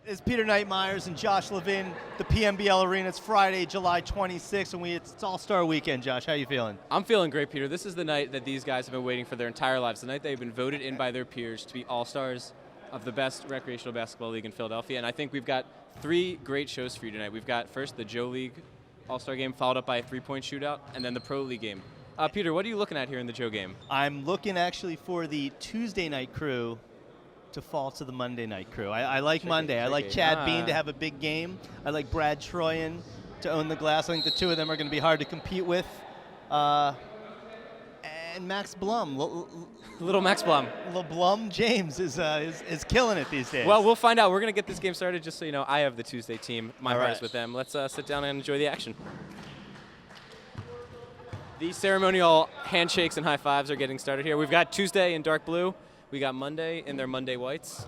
It's Peter Knight, Meyers, and Josh Levin, the PMBL Arena. It's Friday, July 26th, and it's All-Star Weekend. Josh, how you feeling? I'm feeling great, Peter. This is the night that these guys have been waiting for their entire lives, the night they've been voted in by their peers to be All-Stars of the best recreational basketball league in Philadelphia, and I think we've got three great shows for you tonight. We've got first the Joe League All-Star game, followed up by a three-point shootout, and then the Pro League game. Peter, what are you looking at here in the Joe game? I'm looking actually for the Tuesday night crew to fall to the Monday night crew. I like Monday. I like Chad Bean to have a big game. I like Brad Troyan to own the glass. I think the two of them are going to be hard to compete with. And Max Blum. Little Max Blum. Blum James is killing it these days. Well, we'll find out. We're going to get this game started. Just so you know, I have the Tuesday team. My heart is with them. Let's sit down and enjoy the action. The ceremonial handshakes and high fives are getting started here. We've got Tuesday in dark blue. We got Monday in their Monday whites.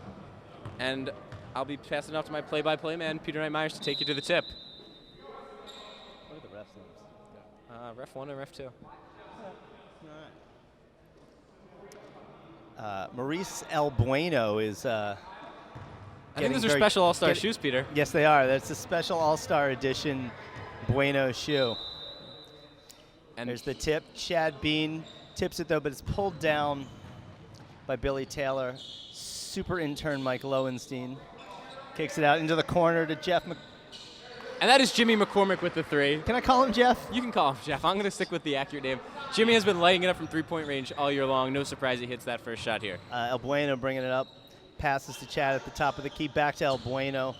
And I'll be passing it off to my play-by-play man, Peter Knight Meyers, to take you to the tip. What are the refs' names? Ref 1 and Ref 2. All right. Maurice El Bueno is I think those are special All-Star shoes, Peter. Yes, they are. That's a special All-Star edition Bueno shoe. And there's the tip. Chad Bean tips it, though, but it's pulled down by Billy Taylor. Super intern Mike Lowenstein kicks it out into the corner to Jeff And that is Jimmy McCormick with the three. Can I call him Jeff? You can call him Jeff. I'm going to stick with the accurate name. Jimmy has been lighting it up from three-point range all year long. No surprise he hits that first shot here. El Bueno bringing it up. Passes to Chad at the top of the key. Back to El Bueno.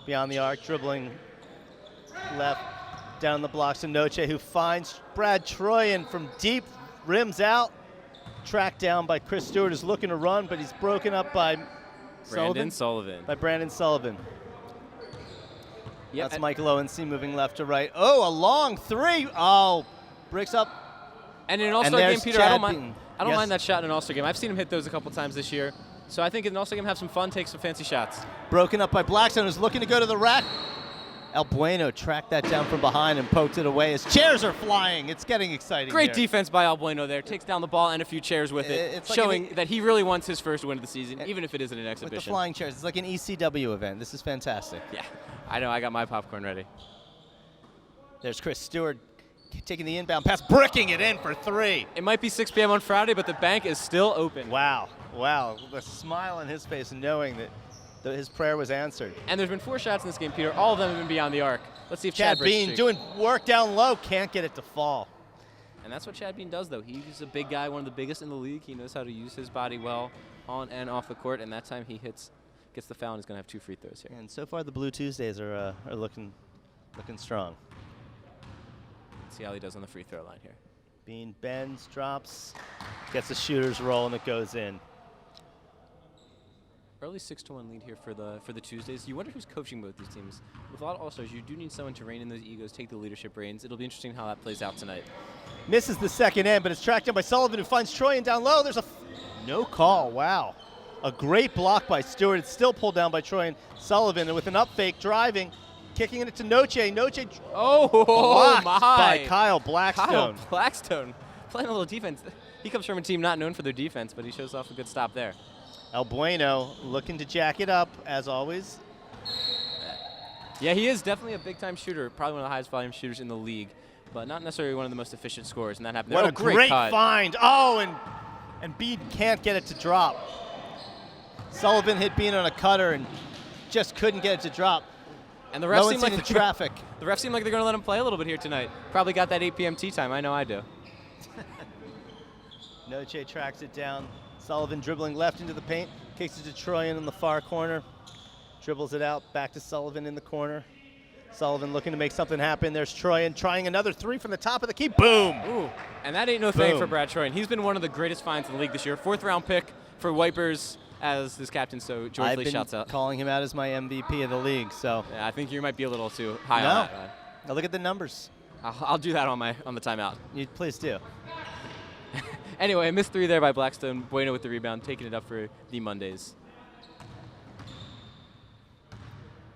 Beyond the arc, dribbling left. Down the blocks to Noche, who finds Brad Troyan from deep. Rims out. Tracked down by Chris Stewart, is looking to run, but he's broken up by Brandon Sullivan. By Brandon Sullivan. Yep. That's Mike Lowenstein moving left to right. Oh, a long three. Oh, breaks up. And in an All-Star game, Peter, I don't mind that shot in an All-Star game. I've seen him hit those a couple times this year. So I think in an All-Star game, have some fun, take some fancy shots. Broken up by Blackstone, who's looking to go to the rack. El Bueno tracked that down from behind and poked it away as chairs are flying. It's getting exciting. Great defense by El Bueno there. Takes down the ball and a few chairs with it, it's showing like that he really wants his first win of the season, even if it isn't an exhibition. With the flying chairs. It's like an ECW event. This is fantastic. Yeah, I know. I got my popcorn ready. There's Chris Stewart taking the inbound pass, bricking it in for three. It might be 6 p.m. on Friday, but the bank is still open. Wow. Wow. The smile on his face knowing that his prayer was answered. And there's been 4 shots in this game, Peter. All of them have been beyond the arc. Let's see if Chad Bean doing work down low, can't get it to fall. And that's what Chad Bean does, though. He's a big guy, one of the biggest in the league. He knows how to use his body well on and off the court, and that time he gets the foul, and he's going to have 2 free throws here. And so far, the Blue Tuesdays are looking strong. Let's see how he does on the free throw line here. Bean bends, drops, gets a shooter's roll, and it goes in. Early 6-1 lead here for the Tuesdays. You wonder who's coaching both these teams. With a lot of All-Stars, you do need someone to rein in those egos, take the leadership reins. It'll be interesting how that plays out tonight. Misses the second end, but it's tracked down by Sullivan, who finds Troyan down low. There's no call. Wow. A great block by Stewart. It's still pulled down by Troyan. Sullivan, and with an up fake driving, kicking it to Noche. Noche blocked by Kyle Blackstone. Kyle Blackstone playing a little defense. He comes from a team not known for their defense, but he shows off a good stop there. El Bueno looking to jack it up, as always. Yeah, he is definitely a big-time shooter, probably one of the highest volume shooters in the league, but not necessarily one of the most efficient scorers, and that happened. What a great find. Oh, and Bean can't get it to drop. Sullivan hit Bean on a cutter and just couldn't get it to drop. And the refs seem like traffic. The refs seem like they're going to let him play a little bit here tonight. Probably got that 8 p.m. tee time. I know I do. Noche tracks it down. Sullivan dribbling left into the paint, kicks it to Troyan in the far corner, dribbles it out, back to Sullivan in the corner. Sullivan looking to make something happen. There's Troyan trying another three from the top of the key. Boom! Ooh, and that ain't no thing for Brad Troyan. He's been one of the greatest finds in the league this year. 4th-round pick for Wipers, as his captain so joyfully shouts out. I've been calling him out as my MVP of the league, so. Yeah, I think you might be a little too high on that. Now look at the numbers. I'll do that on the timeout. You please do. Anyway, a missed 3 there by Blackstone. Bueno with the rebound, taking it up for the Mondays.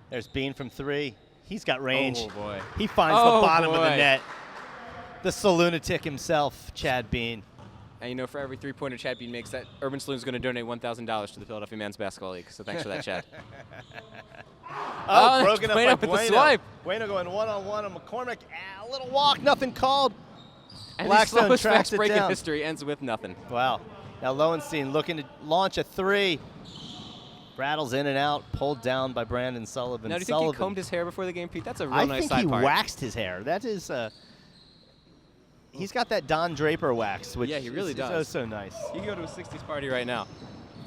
There's Bean from 3. He's got range. Oh, boy. He finds the bottom of the net. The Saloon-a-tick himself, Chad Bean. And you know, for every 3-pointer Chad Bean makes, that Urban Saloon is going to donate $1,000 to the Philadelphia Men's Basketball League. So thanks for that, Chad. Oh, broken up by Bueno with the swipe. Bueno going one-on-one on McCormick. A little walk, nothing called. And Blackstone the slowest tracks fast it break in down. history ends with nothing. Wow. Now Lowenstein looking to launch a 3. Rattles in and out, pulled down by Brandon Sullivan. Now, do you think he combed his hair before the game, Pete? That's a real nice side part. I think he waxed his hair. That is, he's got that Don Draper wax, which yeah, he really does. So nice. You can go to a 60s party right now.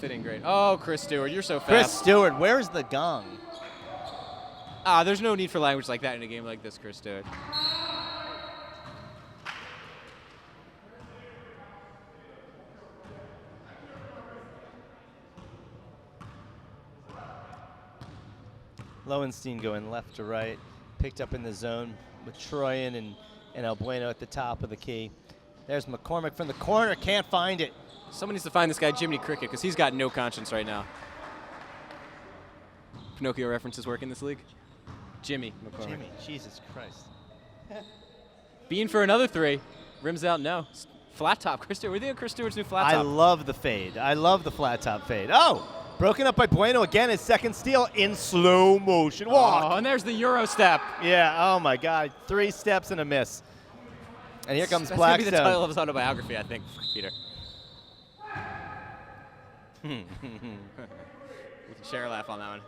Fitting great. Oh, Chris Stewart, you're so fast. Chris Stewart, where's the gong? There's no need for language like that in a game like this, Chris Stewart. Lowenstein going left to right, picked up in the zone with Troyan and El Bueno at the top of the key. There's McCormick from the corner, can't find it. Someone needs to find this guy Jiminy Cricket because he's got no conscience right now. Pinocchio references work in this league. Jimmy McCormick. Jimmy, Jesus Christ. Bean for another 3. Rims out, no. Flat top. Chris Stewart, what do you think of Chris Stewart's new flat top? I love the fade. I love the flat top fade. Oh! Broken up by Bueno again, his second steal in slow motion. Walk. Oh, and there's the Euro step. Yeah, oh my God. 3 steps and a miss. And here comes That's Blackstone. That's going to be the title of his autobiography, I think, Peter. We can share a laugh on that one.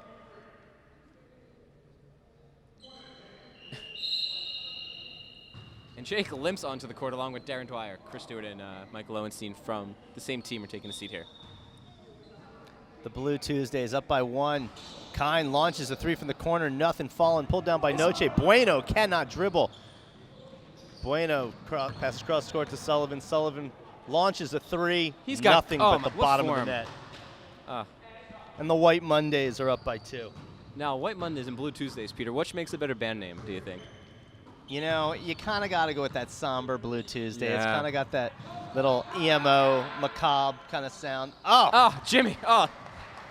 And Jake limps onto the court along with Darren Dwyer. Chris Stewart and Michael Lowenstein from the same team are taking a seat here. The Blue Tuesdays up by 1. Kine launches a 3 from the corner, nothing falling, pulled down by Noche. Bueno cannot dribble. Bueno passes across court to Sullivan. Sullivan launches a 3. He's got nothing but the bottom of the form. net. And the White Mondays are up by 2. Now, White Mondays and Blue Tuesdays, Peter, which makes a better band name, do you think? You know, you kind of got to go with that somber Blue Tuesday. Yeah. It's kind of got that little emo, macabre kind of sound. Jimmy.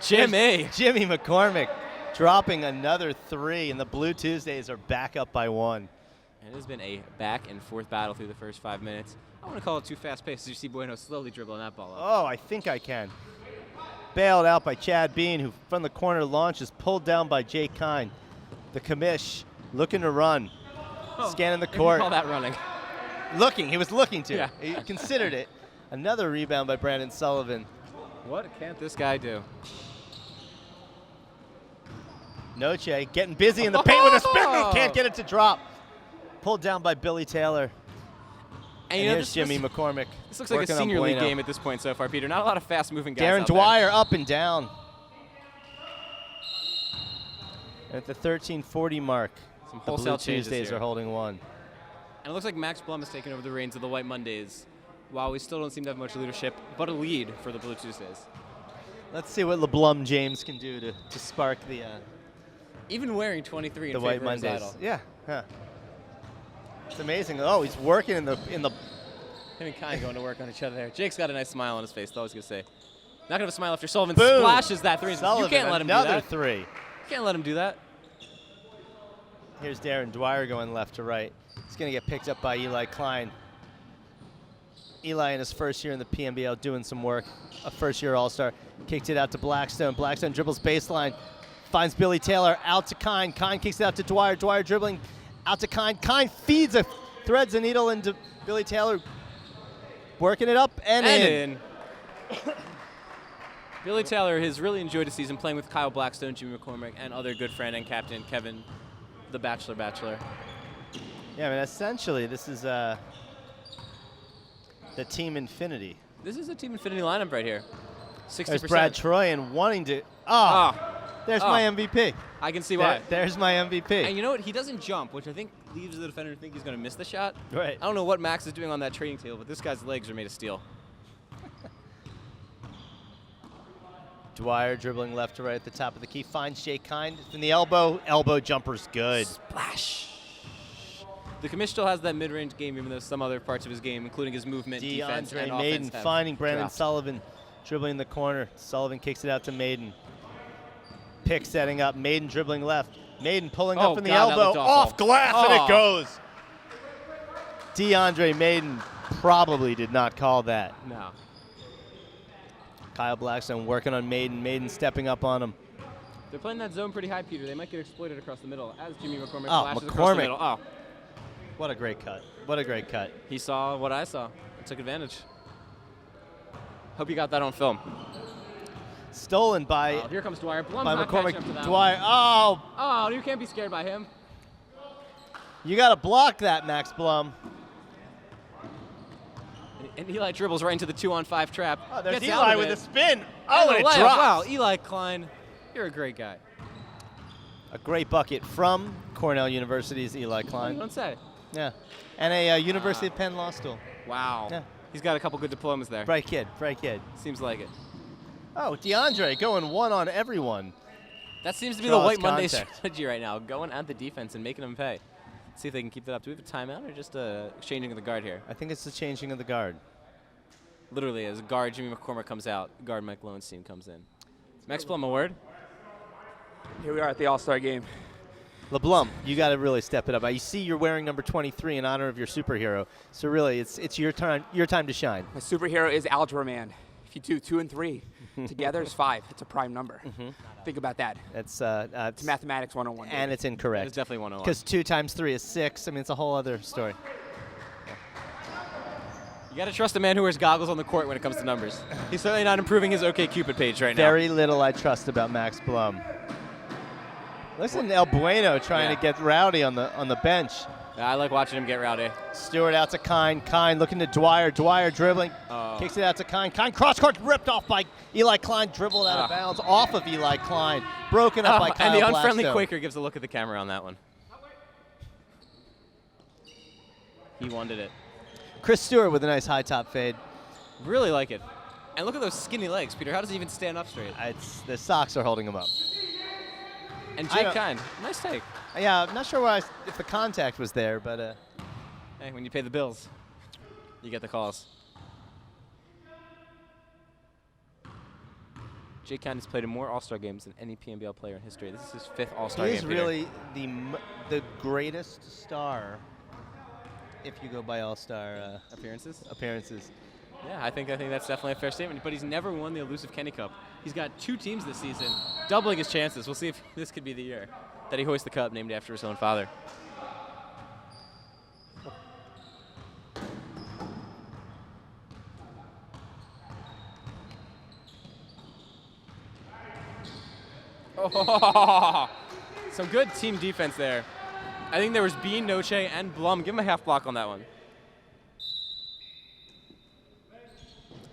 Jimmy. Jimmy McCormick dropping another 3, and the Blue Tuesdays are back up by 1. It has been a back and forth battle through the first 5 minutes. I want to call it too fast-paced as you see Bueno slowly dribbling that ball up. Oh, I think I can. Bailed out by Chad Bean, who from the corner launches, pulled down by Jake Kine. The commish looking to run. Scanning the court. You call that running. He was looking to. Yeah. He considered it. Another rebound by Brandon Sullivan. What can't this guy do? Noche getting busy in the paint with a spin move. Can't get it to drop. Pulled down by Billy Taylor. And here's Jimmy McCormick. This looks like a senior league game at this point so far, Peter. Not a lot of fast-moving guys Darren out Dwyer there. up and down. At the 13:40 mark, Some the wholesale Blue changes Tuesdays here. are holding 1. And it looks like Max Blum has taken over the reins of the White Mondays, while we still don't seem to have much leadership, but a lead for the Blue Tuesdays. Let's see what LeBlum James can do to spark the Even wearing 23 in White favor of his Mondays. idol. Yeah. It's amazing. Oh, he's working in the Him and Kine going to work on each other there. Jake's got a nice smile on his face, though, I was going to say. Not going to have a smile after Sullivan Boom. splashes that 3. Sullivan, you can't let him do another that. 3. You can't let him do that. Here's Darren Dwyer going left to right. He's going to get picked up by Eli Klein. Eli in his first year in the PMBL doing some work. A first-year All-Star. Kicked it out to Blackstone. Blackstone dribbles baseline. Finds Billy Taylor out to Kine. Kine kicks it out to Dwyer. Dwyer dribbling out to Kine. Kine feeds threads a needle into Billy Taylor. Working it up and in. Billy Taylor has really enjoyed the season playing with Kyle Blackstone, Jimmy McCormick, and other good friend and captain Kevin, the Bachelor. Yeah, I mean, essentially, this is the Team Infinity. This is a Team Infinity lineup right here. 60%. There's Brad Troyan wanting to. There's my MVP. I can see why. There's my MVP. And you know what? He doesn't jump, which I think leaves the defender to think he's going to miss the shot. Right. I don't know what Max is doing on that trading table, but this guy's legs are made of steel. Dwyer dribbling left to right at the top of the key. Finds Jake Kine in the elbow. Elbow jumper's good. Splash. The commish still has that mid-range game, even though some other parts of his game, including his movement, defense, and Maiden offense, have finding Brandon dropped. Sullivan dribbling in the corner. Sullivan kicks it out to Maiden. Pick setting up. Maiden dribbling left. Maiden pulling up in the God, that elbow. looked awful. Off glass, and it goes. DeAndre Maiden probably did not call that. No. Kyle Blackstone working on Maiden. Maiden stepping up on him. They're playing that zone pretty high, Peter. They might get exploited across the middle as Jimmy McCormick flashes McCormick. across the middle. Oh, What a great cut. What a great cut. he saw what I saw and took advantage. Hope you got that on film. Stolen by, Oh, here comes Dwyer. Blum's by not catching up to McCormick. that Dwyer. one. Oh, Oh, you can't be scared by him. you got to block that, Max Blum. And Eli dribbles right into the 2-on-5 trap. Oh, there's Gets out Eli of with it. a spin. And Oh, the and it layup. drops. Wow, Eli Klein, you're a great guy. A great bucket from Cornell University's Eli Klein. Don't say. Yeah. And a University of Penn law school. Wow. Yeah. He's got a couple good diplomas there. Bright kid, bright kid. Seems like it. Oh, DeAndre going one on everyone. That seems to be Draws the White Monday contact. strategy right now, going at the defense and making them pay. See if they can keep that up. Do we have a timeout or just a changing of the guard here? I think it's the changing of the guard. Literally, as guard Jimmy McCormick comes out, guard Mike Lowenstein comes in. Max Plum, a word? Here we are at the All-Star game. LeBlum, you got to really step it up. You see you're wearing number 23 in honor of your superhero. So really, it's your time to shine. My superhero is Algebra Man. If you do 2 and 3 together, it's 5. It's a prime number. Think about that. It's It's mathematics 101. and it's incorrect. It's definitely 101. Because 2 times 3 is 6. I mean, it's a whole other story. You got to trust a man who wears goggles on the court when it comes to numbers. He's certainly not improving his OkCupid page right now. Very little I trust about Max Blum. Listen to El Bueno trying to get rowdy on the bench. Yeah, I like watching him get rowdy. Stewart out to Kine. Kine looking to Dwyer. Dwyer dribbling. Kicks it out to Kine. Kine cross-court ripped off by Eli Klein. Dribbled out of bounds off of Eli Klein. Broken up by Kyle And the unfriendly Blackstone. Quaker gives a look at the camera on that one. He wanted it. Chris Stewart with a nice high top fade. Really like it. And look at those skinny legs, Peter. How does he even stand up straight? The socks are holding him up. And I Jake don't- Kine, nice take. Yeah, I'm not sure if the contact was there, but Hey, when you pay the bills, you get the calls. Jake Kine has played in more All-Star games than any PMBL player in history. This is his 5th All-Star game. he is Peter. really the greatest star if you go by All-Star appearances. Yeah, I think that's definitely a fair statement. But he's never won the elusive Kenny Cup. He's got 2 teams this season, doubling his chances. We'll see if this could be the year that he hoists the cup named after his own father. Oh, some good team defense there. I think there was Bean, Noche, and Blum. Give him a half block on that one.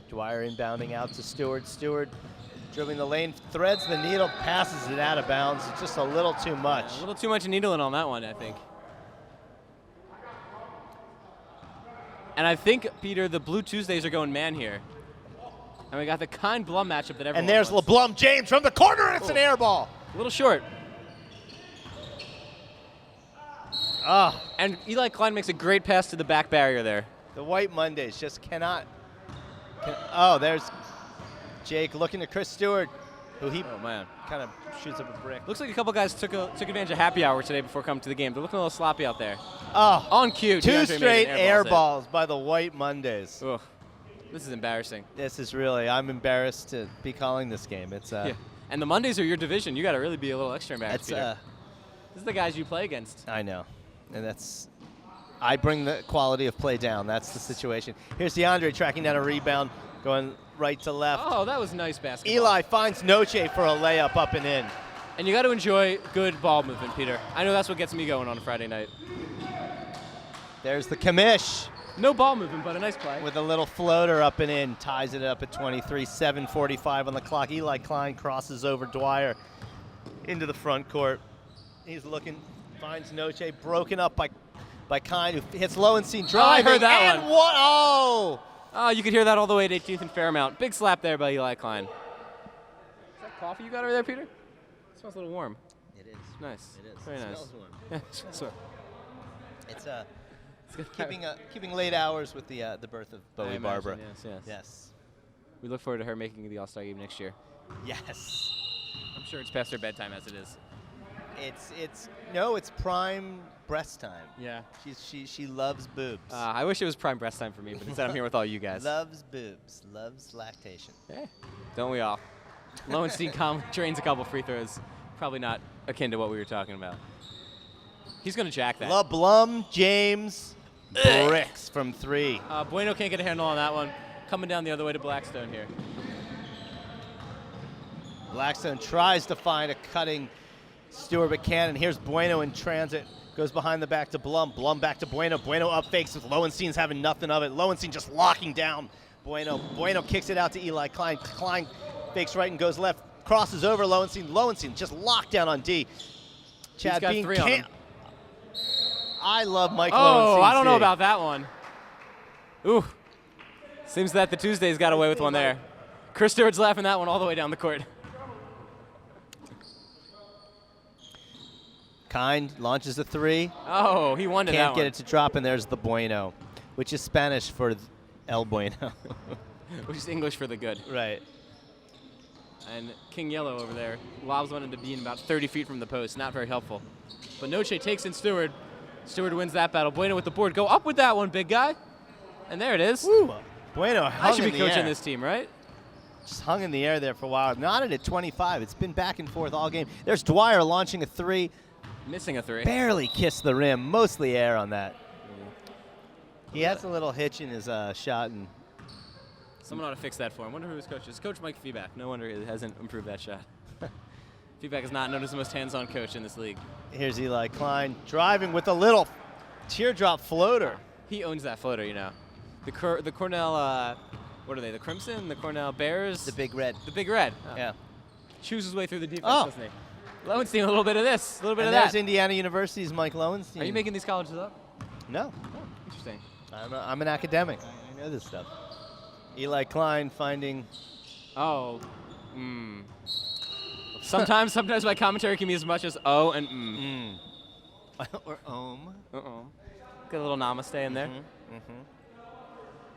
Dwyer inbounding out to Stewart. Stewart dribbling the lane, threads the needle, passes it out of bounds. It's just a little too much. A little too much needling on that one, I think. And I think, Peter, the Blue Tuesdays are going man here. And we got the Kine Blum matchup that everyone And there's wants. LeBlum James from the corner, and it's an air ball. A little short. And Eli Klein makes a great pass to the back barrier there. The White Mondays just cannot. Oh, there's Jake looking to Chris Stewart, who he kind of shoots up a brick. Looks like a couple guys took advantage of happy hour today before coming to the game. They're looking a little sloppy out there. Oh, On cue. 2 DeAndre made straight an air hit. balls by the White Mondays. Ugh. This is embarrassing. This is really, I'm embarrassed to be calling this game. It's Yeah. And the Mondays are your division. You got to really be a little extra embarrassed, it's Peter. This is the guys you play against. I know, and I bring the quality of play down. That's the situation. Here's DeAndre tracking down a rebound, going right to left. Oh, that was nice basketball. Eli finds Noche for a layup up and in. And you got to enjoy good ball movement, Peter. I know that's what gets me going on a Friday night. There's the commish No ball movement, but a nice play. with a little floater up and in, ties it up at 23, 7:45 on the clock. Eli Klein crosses over Dwyer into the front court. He's looking, finds Noche, broken up by Kine, who hits Lowenstein driving. I heard that and one. Oh! Oh, you could hear that all the way at 18th and Fairmount. Big slap there by Eli Klein. Is that coffee you got over there, Peter? It smells a little warm. It is. Nice. It is. Very It nice. smells warm. Yeah, so It's keeping late hours with the birth of I Bowie imagine, Barbara. Yes. Yes. We look forward to her making the All-Star game next year. Yes. I'm sure it's past her bedtime as it is. It's prime breast time. Yeah. She loves boobs. I wish it was prime breast time for me, but instead I'm here with all you guys. Loves boobs. Loves lactation. Yeah. Don't we all? Lowenstein calmly drains a couple free throws. Probably not akin to what we were talking about. He's going to jack that. LeBlum James bricks from 3. Bueno can't get a handle on that one. Coming down the other way to Blackstone here. Blackstone tries to find a cutting Stewart, but can't. And here's Bueno in transit. Goes behind the back to Blum. Blum back to Bueno. Bueno up fakes with Lowenstein's having nothing of it. Lowenstein just locking down Bueno. Bueno kicks it out to Eli Klein. Klein fakes right and goes left. Crosses over Lowenstein. Lowenstein just locked down on D. Chad got Bean 3 on him. I love Mike Oh, Lowenstein's I don't know D. about that one. Ooh. Seems that the Tuesdays got away with one there. Chris Stewart's laughing that one all the way down the court. Kind launches a 3. Oh, he won to that Can't one. get it to drop, and there's the Bueno, which is Spanish for El Bueno. Which is English for the good. Right. And King Yellow over there lobs one into Bean about 30 feet from the post. Not very helpful. But Noche takes in Stewart. Stewart wins that battle. Bueno with the board. Go up with that one, big guy. And there it is. Woo. Bueno hung I should in be the coaching air. this team, right? Just hung in the air there for a while. Knotted at 25. It's been back and forth all game. There's Dwyer launching a 3. Missing a 3. Barely kissed the rim. Mostly air on that. He has a little hitch in his shot. And Someone ought to fix that for him. Wonder who his coach is. Coach Mike Feeback. No wonder he hasn't improved that shot. Feeback is not known as the most hands-on coach in this league. here's Eli Klein driving with a little teardrop floater. He owns that floater, you know. The Cornell, what are they? The Crimson? The Cornell Bears? The Big Red. The Big Red. Oh. Yeah. Chews his way through the defense, Oh. doesn't he? Lowenstein, a little bit of this, a little bit And of there's that. Indiana University's Mike Lowenstein. Are you making these colleges up? No. Oh, interesting. I'm an academic. I know this stuff. Eli Klein finding. Oh. Sometimes my commentary can be as much as oh and Or ohm. Uh-oh. Got a little namaste in there.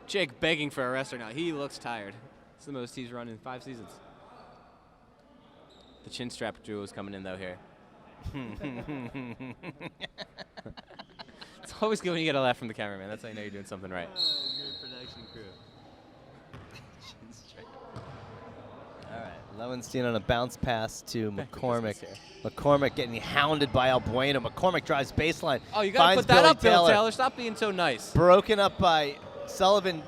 Jake begging for a rest right now. He looks tired. It's the most he's run in 5 seasons. The chin strap duo is coming in though here. It's always good when you get a laugh from the cameraman. That's how you know you're doing something right. Good production crew. All right, Lowenstein on a bounce pass to McCormick. McCormick getting hounded by El Bueno. McCormick drives baseline. Oh, you got to finds put that Billy up, Bill Taylor. Stop being so nice. Broken up by Sullivan.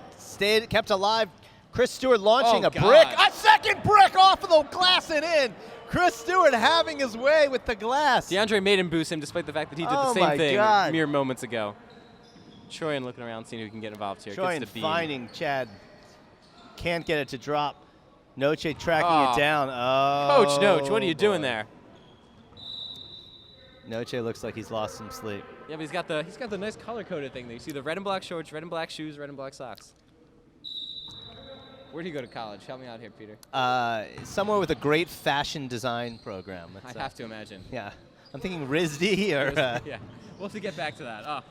Kept alive. Chris Stewart launching Oh, a God. brick. A second brick off of the glass and in. Chris Stewart having his way with the glass. DeAndre made him boost him despite the fact that he did the Oh same my thing God. mere moments ago. Troyan looking around, seeing who can get involved here. Troyan Gets the beam. finding Chad. Can't get it to drop. Noche tracking Oh. it down. Oh, Coach Noach, what are you doing boy. there? Noche looks like he's lost some sleep. Yeah, but he's got the nice color-coded thing there. You see the red and black shorts, red and black shoes, red and black socks. Where'd he go to college? Help me out here, Peter. Somewhere with a great fashion design program. I have to imagine. Yeah. I'm thinking RISD or. Yeah, we'll have to get back to that. Oh,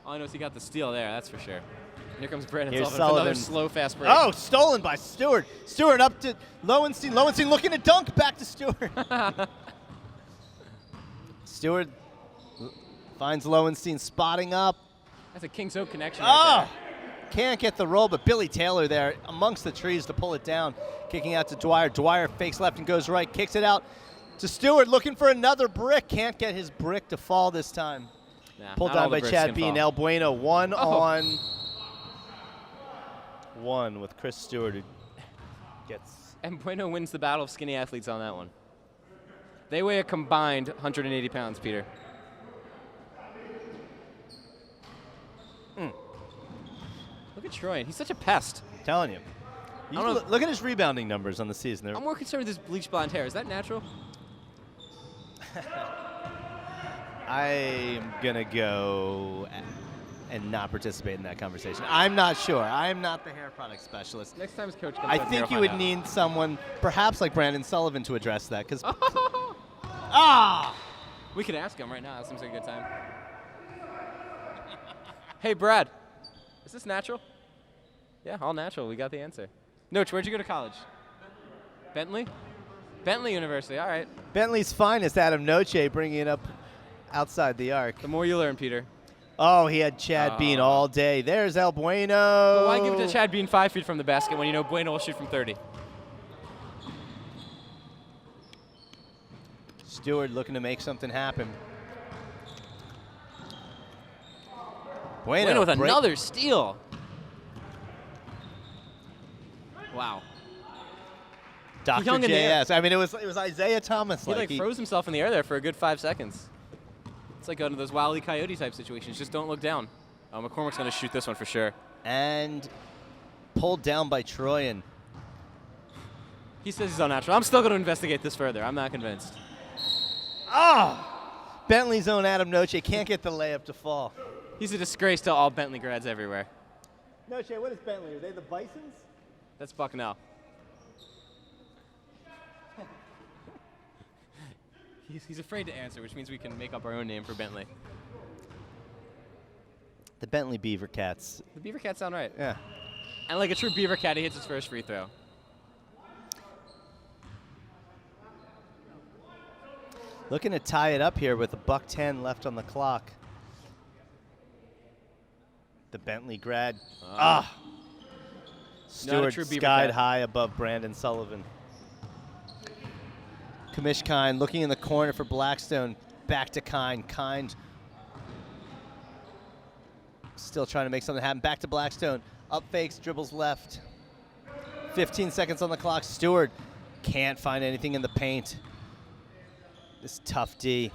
all I know is he got the steal there, that's for sure. And here comes Brandon Here's Sullivan for another Sullivan. slow, fast break. Oh, stolen by Stewart. Stewart up to Lowenstein. Lowenstein looking to dunk. Back to Stewart. Stewart finds Lowenstein spotting up. That's a King's Oak connection Oh! right there. Can't get the roll, but Billy Taylor there amongst the trees to pull it down. Kicking out to Dwyer. Dwyer fakes left and goes right. Kicks it out to Stewart looking for another brick. Can't get his brick to fall this time. Nah, Pulled not all down by the bricks Chad can Bean. fall. El Bueno 1 Oh. on 1 with Chris Stewart who gets. And Bueno wins the battle of skinny athletes on that one. They weigh a combined 180 pounds, Peter. Look at Troyan. He's such a pest. Telling you. I don't know. Look at his rebounding numbers on the season. They're I'm more concerned with his bleached blonde hair. Is that natural? I'm going to go and not participate in that conversation. I'm not sure. I'm not the hair product specialist. Next time his coach comes I out, think you you'll would find need someone, perhaps like Brandon Sullivan, to address that. Because out. We could ask him right now. That seems like a good time. Hey, Brad. Is this natural? Yeah, all natural. We got the answer. Noach, where'd you go to college? Bentley? Bentley University. All right. Bentley's finest, Adam Noche, bringing it up outside the arc. The more you learn, Peter. Oh, he had Chad Bean all day. There's El Bueno. But why give it to Chad Bean 5 feet from the basket when you know Bueno will shoot from 30? Stewart looking to make something happen. Bueno with break- another steal. Wow. Dr. Young in the air. JS. I mean, it was Isaiah Thomas. He like froze himself in the air there for a good 5 seconds. It's like one of those Wile E. Coyote type situations. Just don't look down. Oh, McCormick's going to shoot this one for sure. And pulled down by Troyan. He says he's unnatural. I'm still going to investigate this further. I'm not convinced. Ah! Bentley's own Adam Noche can't get the layup to fall. He's a disgrace to all Bentley grads everywhere. Noche, what is Bentley? Are they the Bisons? That's Bucknell. He's afraid to answer, which means we can make up our own name for Bentley. The Bentley Beaver Cats. The Beaver Cats sound right. Yeah. And like a true Beaver Cat, he hits his first free throw. Looking to tie it up here with a $1:10 left on the clock. The Bentley grad. Stewart true Beaver skied Cat. high above Brandon Sullivan. Kamish Kine looking in the corner for Blackstone. Back to Kine. Kine still trying to make something happen. Back to Blackstone. Up fakes, dribbles left. 15 seconds on the clock. Stewart can't find anything in the paint. This tough D.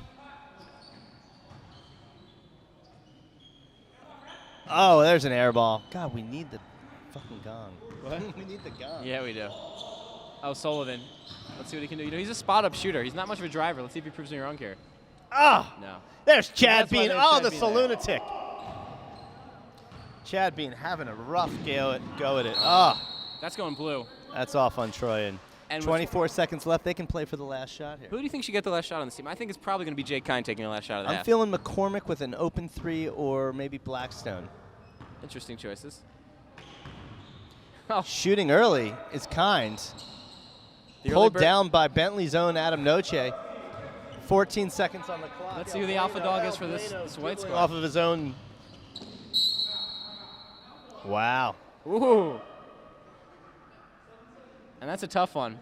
Oh, there's an air ball. God, we need the fucking gong. What? We need the gong. Yeah, we do. Oh, Sullivan. Let's see what he can do. You know, he's a spot-up shooter. He's not much of a driver. Let's see if he proves me wrong here. Ah! No. There's Chad That's why Bean. there's Oh, Chad the Bean there. Salunatic. Chad Bean having a rough go at it. Ah, That's going blue. that's off on Troyan. And 24 seconds left. They can play for the last shot here. Who do you think should get the last shot on this team? I think it's probably going to be Jake Kine taking the last shot of the I'm half. feeling McCormick with an open three or maybe Blackstone. Interesting choices. Oh, Shooting early is kind. the early Pulled bird. down by Bentley's own Adam Noche. 14 seconds on the clock. Let's see who the alpha dog is for this white dribbling squad. off of his own. Wow. Ooh. And that's a tough one.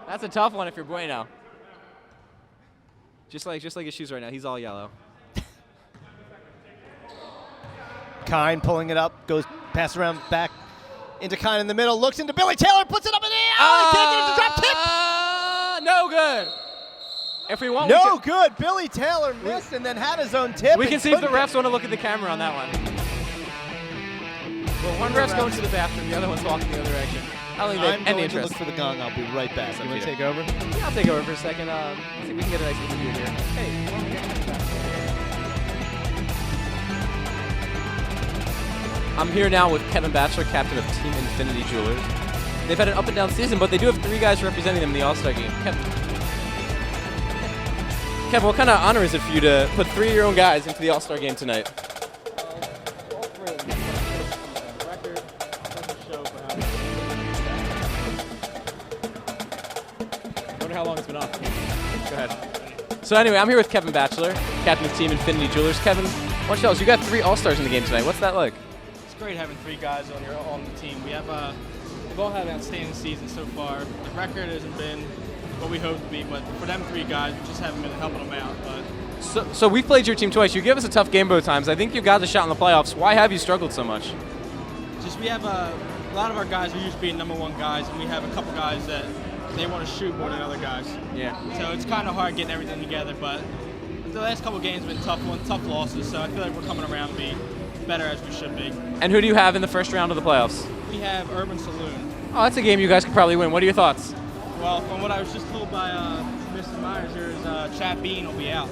That's a tough one if you're Bueno. Just like his shoes right now, he's all yellow. Kine pulling it up, goes pass around back into Kine in the middle, looks into Billy Taylor, puts it up in the air. Oh, he can't get it to drop tip. No good. If we want, No good. Billy Taylor missed and then had his own tip. we can and see if the couldn't refs want to look at the camera on that one. Well, one ref's going to the bathroom, the other one's walking the other direction. I don't think they I'm have any going to interest. look for the gong. I'll be right back. You want to take over? Yeah, I'll take over for a second. Let's see if we can get a nice interview here. Hey, why don't we get back? I'm here now with Kevin Batchelor, captain of Team Infinity Jewelers. They've had an up and down season, but they do have 3 guys representing them in the All-Star game. Kevin, what kind of honor is it for you to put 3 of your own guys into the All-Star game tonight? Wonder how long it's been off. Go ahead. So anyway, I'm here with Kevin Batchelor, captain of Team Infinity Jewelers. Kevin, why don't you tell us, you got 3 All-Stars in the game tonight. What's that like? It's great having 3 guys on the team. We have we've all had an outstanding season so far. The record hasn't been what we hoped to be, but for them 3 guys, we just haven't been helping them out. But So we've played your team twice. You give us a tough game both times. I think you've got the shot in the playoffs. Why have you struggled so much? just we have a lot of our guys are used to being number 1 guys, and we have a couple guys that they want to shoot more than other guys. Yeah. So it's kind of hard getting everything together. But the last couple games have been tough losses. So I feel like we're coming around to be better as we should be. And who do you have in the first round of the playoffs? We have Urban Saloon. Oh, that's a game you guys could probably win. What are your thoughts? Well, from what I was just told by Mr. Meyers, there's Chad Bean will be out.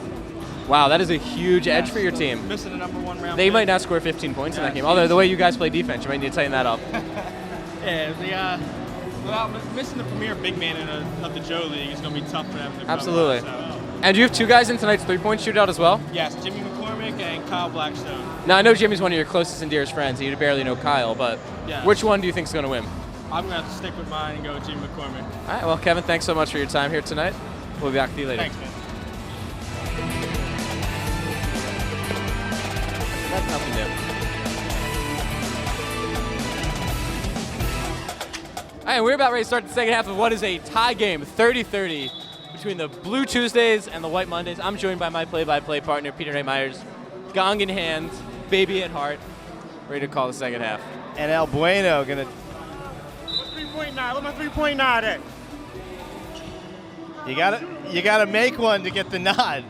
Wow, that is a huge edge for your team. Missing the number 1 round. They pick. might not score 15 points in that game. Although the way you guys play defense, you might need to tighten that up. Yeah, without missing the premier big man of the Joe League is going to be tough for them to come Absolutely. out, so. And you have 2 guys in tonight's 3-point shootout as well? Yes, Jimmy McCormick and Kyle Blackstone. Now, I know Jimmy's one of your closest and dearest friends, and you barely know Kyle, but Yeah. which one do you think is going to win? I'm going to have to stick with mine and go with Jimmy McCormick. All right, well, Kevin, thanks so much for your time here tonight. We'll be back with you later. Thanks, man. That's nothing new. All right, we're about ready to start the second half of what is a tie game, 30-30. between the Blue Tuesdays and the White Mondays. I'm joined by my play-by-play partner, Peter Meyers. Gong in hand, baby at heart, ready to call the second half. And El Bueno gonna. What's 3.9? What's my 3.9 at? You gotta make one to get the nod.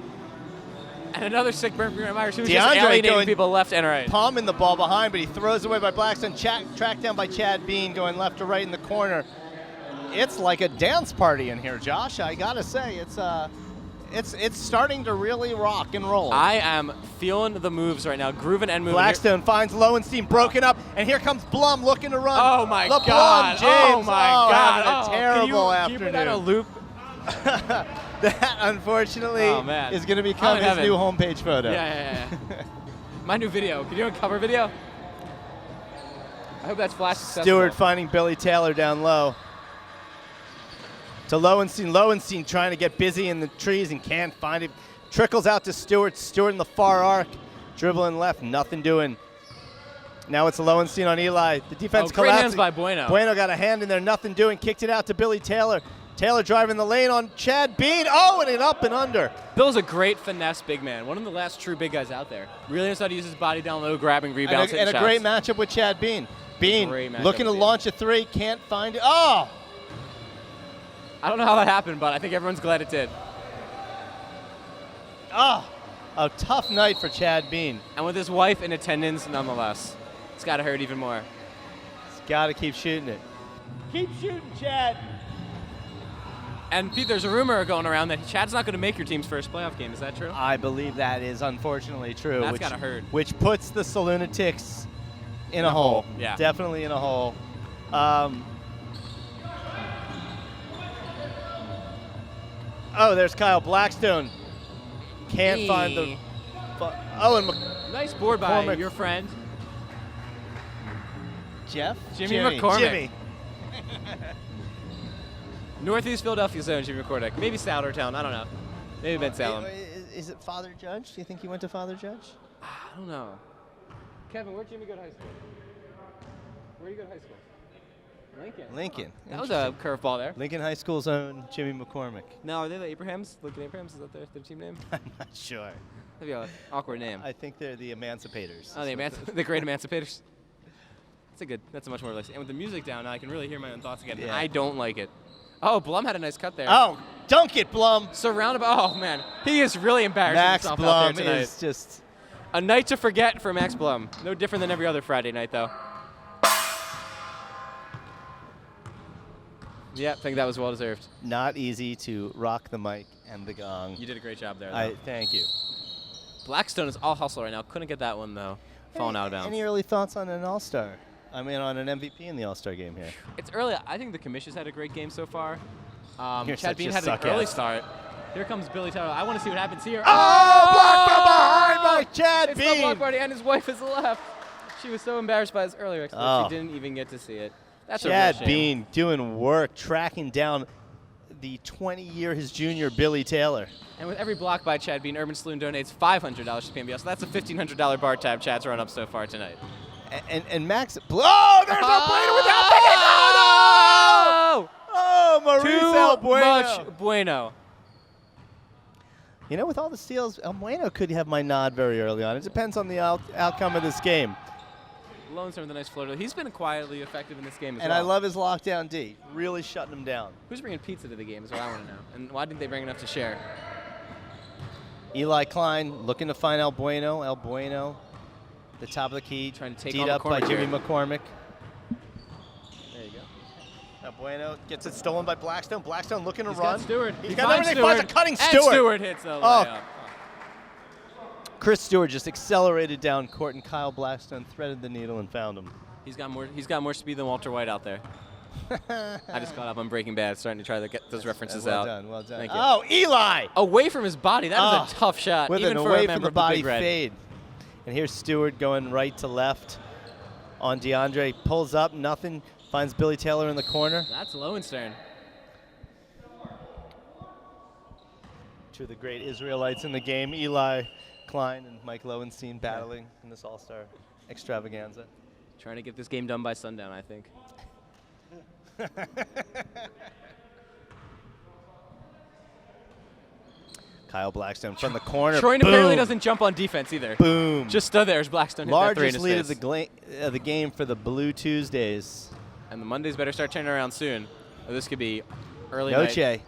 And another sick burn for Peter Meyers, who's DeAndre just alienating going- people left and right. Palming the ball behind, but he throws away by Blackstone. Tracked down by Chad Bean, going left to right in the corner. It's like a dance party in here, Josh. I gotta say, it's starting to really rock and roll. I am feeling the moves right now, grooving and moving. Blackstone finds Lowenstein broken up, and here comes Blum looking to run. Oh my LeBron God! James. Oh my God! Having a terrible Can afternoon. you put that on a loop? That, unfortunately, Oh, man. is going to become I'm in his heaven. new homepage photo. Yeah. My new video. Can you do a cover video? I hope that's flash successful. Stewart finding Billy Taylor down low. To Lowenstein. Lowenstein trying to get busy in the trees and can't find it. Trickles out to Stewart. Stewart in the far arc. Dribbling left. Nothing doing. Now it's Lowenstein on Eli. The defense great collapsing. hands by Bueno. Bueno got a hand in there. Nothing doing. Kicked it out to Billy Taylor. Taylor driving the lane on Chad Bean. Oh, and it up and under. Bill's a great finesse big man. One of the last true big guys out there. Really knows how to use his body down low, grabbing rebounds, And a hitting great shots. matchup with Chad Bean. Bean Great matchup looking to with Bean. launch a three. Can't find it. Oh! I don't know how that happened, but I think everyone's glad it did. Oh! A tough night for Chad Bean. And with his wife in attendance, nonetheless, it's got to hurt even more. He's got to keep shooting it. Keep shooting, Chad. And Pete, there's a rumor going around that Chad's not going to make your team's first playoff game. Is that true? I believe that is unfortunately true. That's which, gotta hurt. Which puts the Salunatics in a hole. Yeah. Definitely in a hole. Oh, there's Kyle Blackstone. Can't find the. Oh, and Nice board by McCormick. your friend. Jeff? Jimmy McCormick. Jimmy. Northeast Philadelphia zone, Jimmy McCormick. Maybe Soudertown. I don't know. Maybe Ben Salem. Is it Father Judge? Do you think he went to Father Judge? I don't know. Kevin, where'd Jimmy go to high school? Where'd he go to high school? Lincoln. Lincoln. That was a curveball there. Lincoln High School's own Jimmy McCormick. No, are they the Abrahams? Lincoln Abrahams? Is that their team name? I'm not sure. That'd be an awkward name. I think they're the Emancipators. Oh, the Great Emancipators. That's a much more relaxing. And with the music down, now I can really hear my own thoughts again. Yeah. I don't like it. Oh, Blum had a nice cut there. Oh, dunk it, Blum. Surrounded by, oh man, he is really embarrassing Max himself Blum out there tonight. is just. A night to forget for Max Blum. No different than every other Friday night, though. Yep, I think that was well deserved. Not easy to rock the mic and the gong. You did a great job there, though. Thank you. Blackstone is all hustle right now. Couldn't get that one, though. Falling out of bounds. Any early thoughts on an All-Star? I mean, on an MVP in the All-Star game here. It's early. I think the commission's had a great game so far. You're Chad such Bean a had an suck-ass. early start. Here comes Billy Taylor. I want to see what happens here. Oh, blocked from behind by Chad It's the Bean. block party, and his wife is left. She was so embarrassed by his earlier exploit, Oh. she didn't even get to see it. That's a real Chad shame. Bean doing work, tracking down the 20-year, his junior, Billy Taylor. And with every block by Chad Bean, Urban Saloon donates $500 to PMBL. So that's a $1,500 bar tab Chad's run up so far tonight. And Max. Oh, there's Bueno without thinking. Oh, no! Oh, Maurice El Too Bueno. much Bueno. You know, with all the steals, El Bueno could have my nod very early on. It depends on the outcome of this game. Lone with a nice floater. He's been quietly effective in this game as And well. I love his lockdown D. Really shutting him down. Who's bringing pizza to the game is what I want to know. And why didn't they bring enough to share? Eli Klein looking to find El Bueno. El Bueno, the top of the key. Trying to take teed on up by McCormick Jimmy here. McCormick. There you go. El Bueno gets it stolen by Blackstone. Blackstone looking to He's run. got Stewart. He's He got finds everything. Finds a Stewart. cutting And Stewart. Stewart hits the layup. Chris Stewart just accelerated down court, and Kyle Blackstone threaded the needle and found him. He's got more speed than Walter White out there. I just caught up on Breaking Bad, starting to try to get those references well out. Done, well done. Thank you. Oh, Eli! Away from his body. That was a tough shot, With even an for away a member from the of body Big Red. fade. And here's Stewart going right to left on DeAndre. Pulls up, nothing. Finds Billy Taylor in the corner. That's Lowenstern. Two of the great Israelites in the game, Eli Klein and Mike Lowenstein battling in this All-Star extravaganza. Trying to get this game done by sundown, I think. Kyle Blackstone from the corner. Troyan Boom. apparently doesn't jump on defense either. Boom. Just stood there as Blackstone hit that three in Largest his lead face. of the game for the Blue Tuesdays. And the Mondays better start turning around soon. Or this could be early night. Noche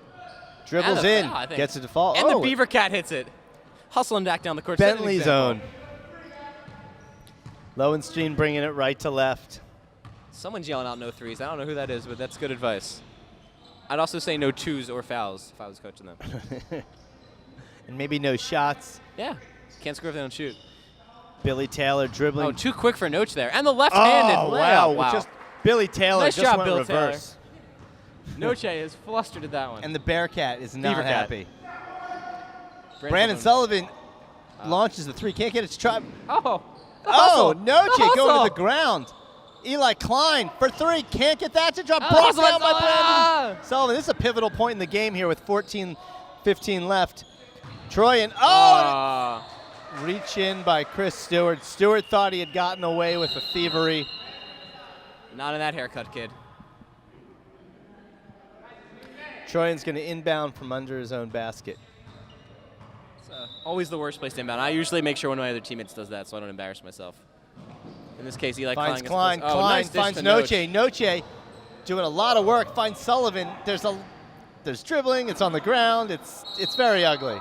dribbles And the in, foul, I think. gets a default. And the Beaver Cat hits it. Hustling back down the court. Set an Bentley example. zone. Lowenstein bringing it right to left. Someone's yelling out no threes. I don't know who that is, but that's good advice. I'd also say no twos or fouls if I was coaching them. And maybe no shots. Yeah. Can't score if they don't shoot. Billy Taylor dribbling. Oh, too quick for Noche there. And the left-handed layup. Wow. Just Billy Taylor Nice just job, went Bill reverse. Noche is flustered at that one. And the Bearcat is not Beaver Cat. happy. Brandon Sullivan launches the three. Can't get it to try. Oh. Oh, Noche The going hustle. to the ground. Eli Klein for three. Can't get that to drop. Oh, Brought the down by hustle. Brandon Sullivan. This is a pivotal point in the game here with 14-15 left. Troyan. Oh! Reach in by Chris Stewart. Stewart thought he had gotten away with a thievery. Not in that haircut, kid. Troyan's going to inbound from under his own basket. It's always the worst place to inbound. I usually make sure one of my other teammates does that so I don't embarrass myself. In this case, Eli Finds Klein. Klein. Oh, Klein nice dish finds to Noche. Noche doing a lot of work. Finds Sullivan. There's dribbling. It's on the ground. It's very ugly.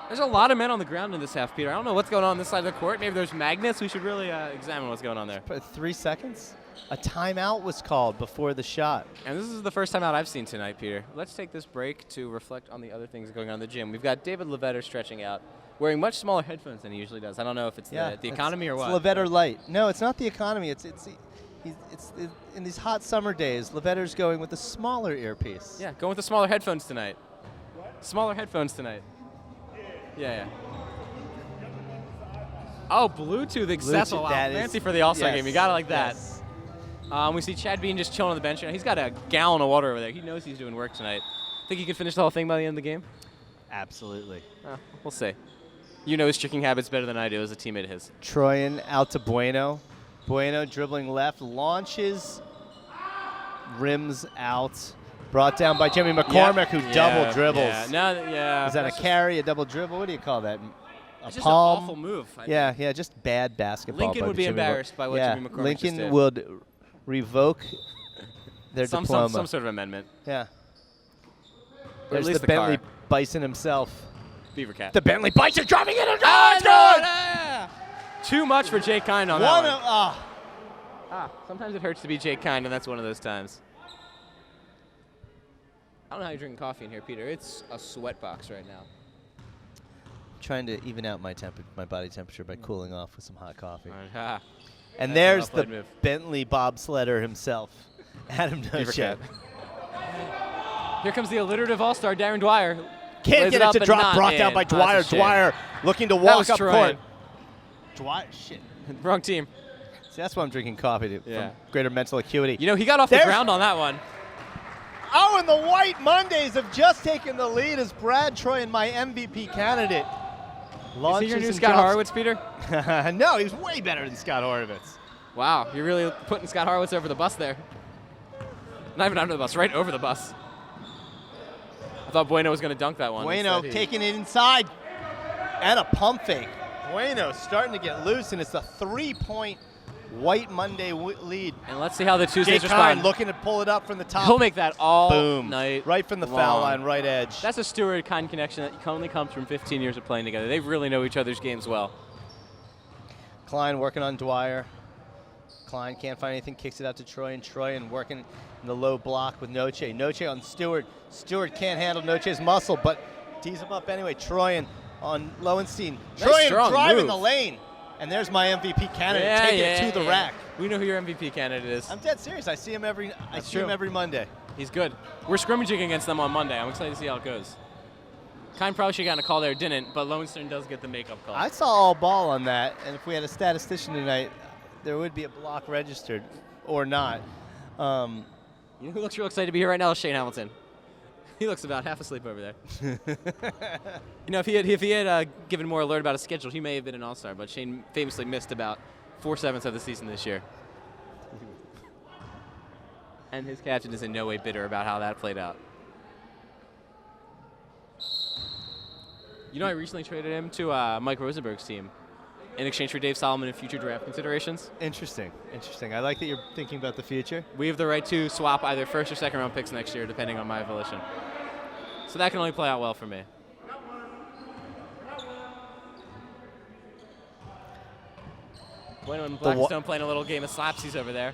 There's a lot of men on the ground in this half, Peter. I don't know what's going on this side of the court. Maybe there's magnets. We should really examine what's going on there. 3 seconds. A timeout was called before the shot. And this is the first timeout I've seen tonight, Peter. Let's take this break to reflect on the other things going on in the gym. We've got David Levetter stretching out, wearing much smaller headphones than he usually does. I don't know if it's the economy or what. It's Levetter Light. No, it's not the economy. It's in these hot summer days, Levetter's going with a smaller earpiece. Yeah, going with the smaller headphones tonight. Smaller headphones tonight. Yeah. Oh, Bluetooth accessible. Wow, fancy for the All-Star game. You got it like that. Yes. We see Chad Bean just chilling on the bench. He's got a gallon of water over there. He knows he's doing work tonight. Think he can finish the whole thing by the end of the game? Absolutely. We'll see. You know his drinking habits better than I do as a teammate of his. Troyan out to Bueno. Bueno dribbling left, launches, rims out. Brought down by Jimmy McCormick, who double dribbles. Is that a carry, a double dribble? What do you call that? A just palm? an awful move. Yeah, just bad basketball. Lincoln would be embarrassed by what Jimmy McCormick Lincoln just did. would revoke their diploma. Some sort of amendment. Yeah. Or There's at least the Bentley car. Bison himself. Beaver Cat. The Bentley Bison driving it. It's good! Too much for Jake Kind on that one. Sometimes it hurts to be Jake Kind, and that's one of those times. I don't know how you're drinking coffee in here, Peter. It's a sweat box right now. Trying to even out my body temperature by cooling off with some hot coffee. And That's there's a well-played the move. Bentley bobsledder himself, Adam Beaver Noche. Cat. Here comes the alliterative all-star, Darren Dwyer. Can't Lays get up it to and drop. not Brought in. down by That's a Dwyer. shame. Dwyer looking to That walk was up Troyan. court. Dwyer, shit. Wrong team. See, that's why I'm drinking coffee Yeah. from greater mental acuity. You know, he got off the There's- ground on that one. Oh, and the White Mondays have just taken the lead as Brad Troyan, my MVP candidate, Is he launches your new and Scott drops- Horowitz, Peter? No, he's way better than Scott Horowitz. Wow, you're really putting Scott Horowitz over the bus there. Not even under the bus, right over the bus. I thought Bueno was going to dunk that one. Bueno Instead, taking it inside. And a pump fake. Bueno starting to get loose, and it's a 3-point White Monday lead. And let's see how the Tuesdays Jake Kine respond. looking to pull it up from the top. He'll make that all Boom. night Right from the foul long. line, right edge. That's a Stewart-Kine connection that only comes from 15 years of playing together. They really know each other's games well. Klein working on Dwyer. Klein can't find anything, kicks it out to Troyan. Troyan working in the low block with Noche. Noche on Stewart. Stewart can't handle Noche's muscle, but tees him up anyway. Troyan on Lowenstein. Nice Troyan strong driving move. the lane. And there's my MVP candidate taking it to the rack. We know who your MVP candidate is. I'm dead serious. I see him every true. Monday. He's good. We're scrimmaging against them on Monday. I'm excited to see how it goes. Kine probably should have gotten a call there, didn't, but Lowenstein does get the makeup call. I saw all ball on that, and if we had a statistician tonight, there would be a block registered or not. You know who looks real excited to be here right now is Shane Hamilton. He looks about half asleep over there. You know, if he had given more alert about his schedule, he may have been an all-star, but Shane famously missed about 4/7 of the season this year. And his captain is in no way bitter about how that played out. You know, I recently traded him to Mike Rosenberg's team in exchange for Dave Solomon and future draft considerations. Interesting. I like that you're thinking about the future. We have the right to swap either first or second round picks next year, depending on my volition. So that can only play out well for me. Bueno and Blackstone playing a little game of slapsies over there.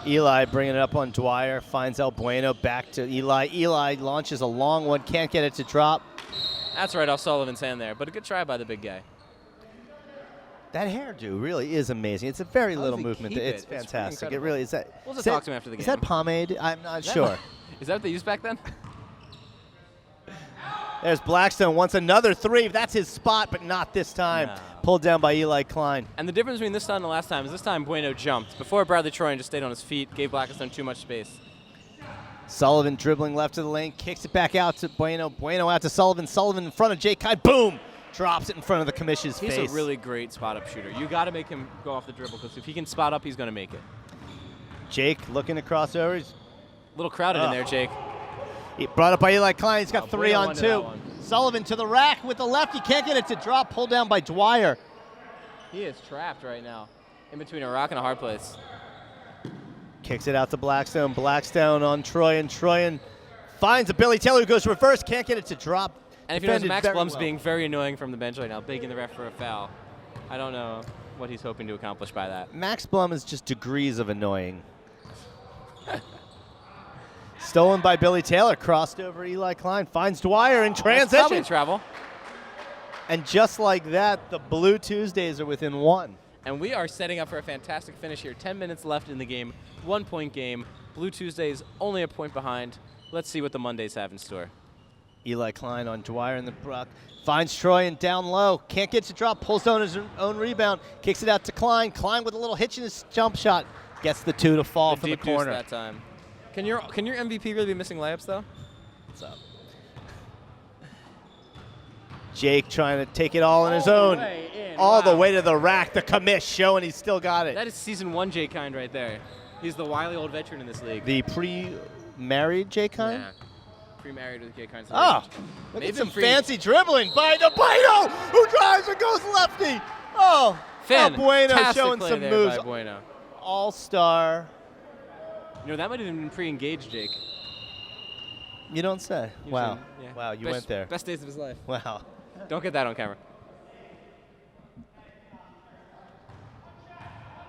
Eli bringing it up on Dwyer, finds El Bueno, back to Eli. Eli launches a long one, can't get it to drop. That's right off Sullivan's hand there, but a good try by the big guy. That hairdo really is amazing. It's a very How little does he movement. keep It's it? It's fantastic. pretty It really is. That, We'll is just talk to him after the game. Is that pomade? I'm not Is that- sure. Is that what they used back then? There's Blackstone, wants another three. That's his spot, but not this time. No. Pulled down by Eli Klein. And the difference between this time and the last time is this time Bueno jumped. Before, Bradley Troyan just stayed on his feet, gave Blackstone too much space. Sullivan dribbling left of the lane, kicks it back out to Bueno. Bueno out to Sullivan. Sullivan in front of Jake Kine. Boom! Drops it in front of the commission's He's face. a really great spot-up shooter. You got to make him go off the dribble, because if he can spot up, he's going to make it. Jake looking to cross over. He's A little crowded in there, Jake. brought up by Eli Klein. He's got 3 Bueno on won to 2. that one. Sullivan to the rack with the left. He can't get it to drop. Pulled down by Dwyer. He is trapped right now, in between a rock and a hard place. Kicks it out to Blackstone. Blackstone on Troyan. Troyan finds a Billy Taylor who goes reverse. Can't get it to drop. And if you notice, Defended Max very Blum's well. being very annoying from the bench right now, begging the ref for a foul. I don't know what he's hoping to accomplish by that. Max Blum is just degrees of annoying. Stolen by Billy Taylor. Crossed over Eli Klein. Finds Dwyer in That's probably transition. travel. And just like that, the Blue Tuesdays are within 1. And we are setting up for a fantastic finish here. 10 minutes left in the game. 1-point game. Blue Tuesdays only a point behind. Let's see what the Mondays have in store. Eli Klein on Dwyer in the block. Finds Troyan down low. Can't get to drop. Pulls down his own rebound. Kicks it out to Klein. Klein with a little hitch in his jump shot. Gets the 2 to fall from the deep deuce corner. that time. Can your MVP really be missing layups, though? What's up? Jake trying to take it all on his own. All the way to the rack. The commish showing he's still got it. That is season 1 Jay Kind right there. He's the wily old veteran in this league. The pre-married Jake Kine? Yeah. Pre-married with Jay Kind. Oh, look Maybe at some pre- fancy dribbling by the Bueno, who drives and goes lefty. Oh, El Bueno Fantastic showing play some there moves. by Bueno. All-star. You know, that might have been pre-engaged, Jake. You don't say. Wow. Yeah. Wow, you Best- went there. Best days of his life. Wow. Don't get that on camera.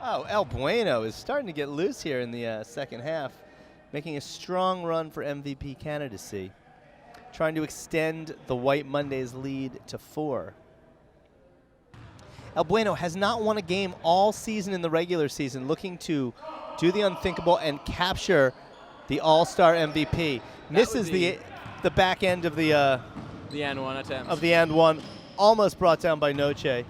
Oh, El Bueno is starting to get loose here in the second half, making a strong run for MVP candidacy, trying to extend the White Mondays lead to 4. El Bueno has not won a game all season in the regular season, looking to do the unthinkable and capture the All-Star MVP. Misses would the back end of the and one attempt. of the and one, almost brought down by Noche.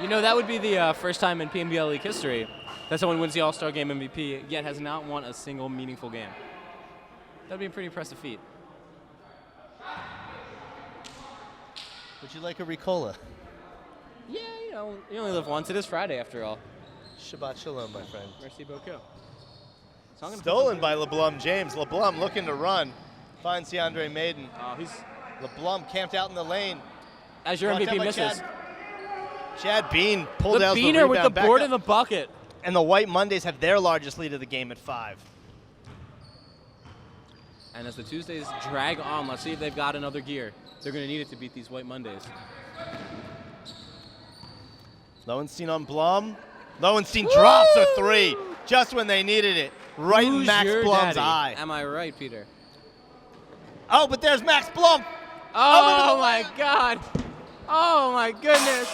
You know, that would be the first time in PMBLeague history that someone wins the All-Star Game MVP, yet has not won a single meaningful game. That would be a pretty impressive feat. Would you like a Ricola? Yeah, you know, you only live once. It is Friday, after all. Shabbat shalom, my friend. Merci beaucoup. So I'm gonna put Stolen some- by LeBlum James. LeBlum looking to run. Finds DeAndre Maiden. He's, LeBlum camped out in the lane. as your Brought down MVP by misses. Chad Bean pulled The out Beaner the with the rebound back board up. in the bucket. And the White Mondays have their largest lead of the game at 5. And as the Tuesdays drag on, let's see if they've got another gear. They're going to need it to beat these White Mondays. Lowenstein on Blum. Lowenstein drops a 3 just when they needed it. Right in Who's Max your Blum's daddy? eye. Am I right, Peter? Oh, but there's Max Blum. Oh my God. Oh my goodness.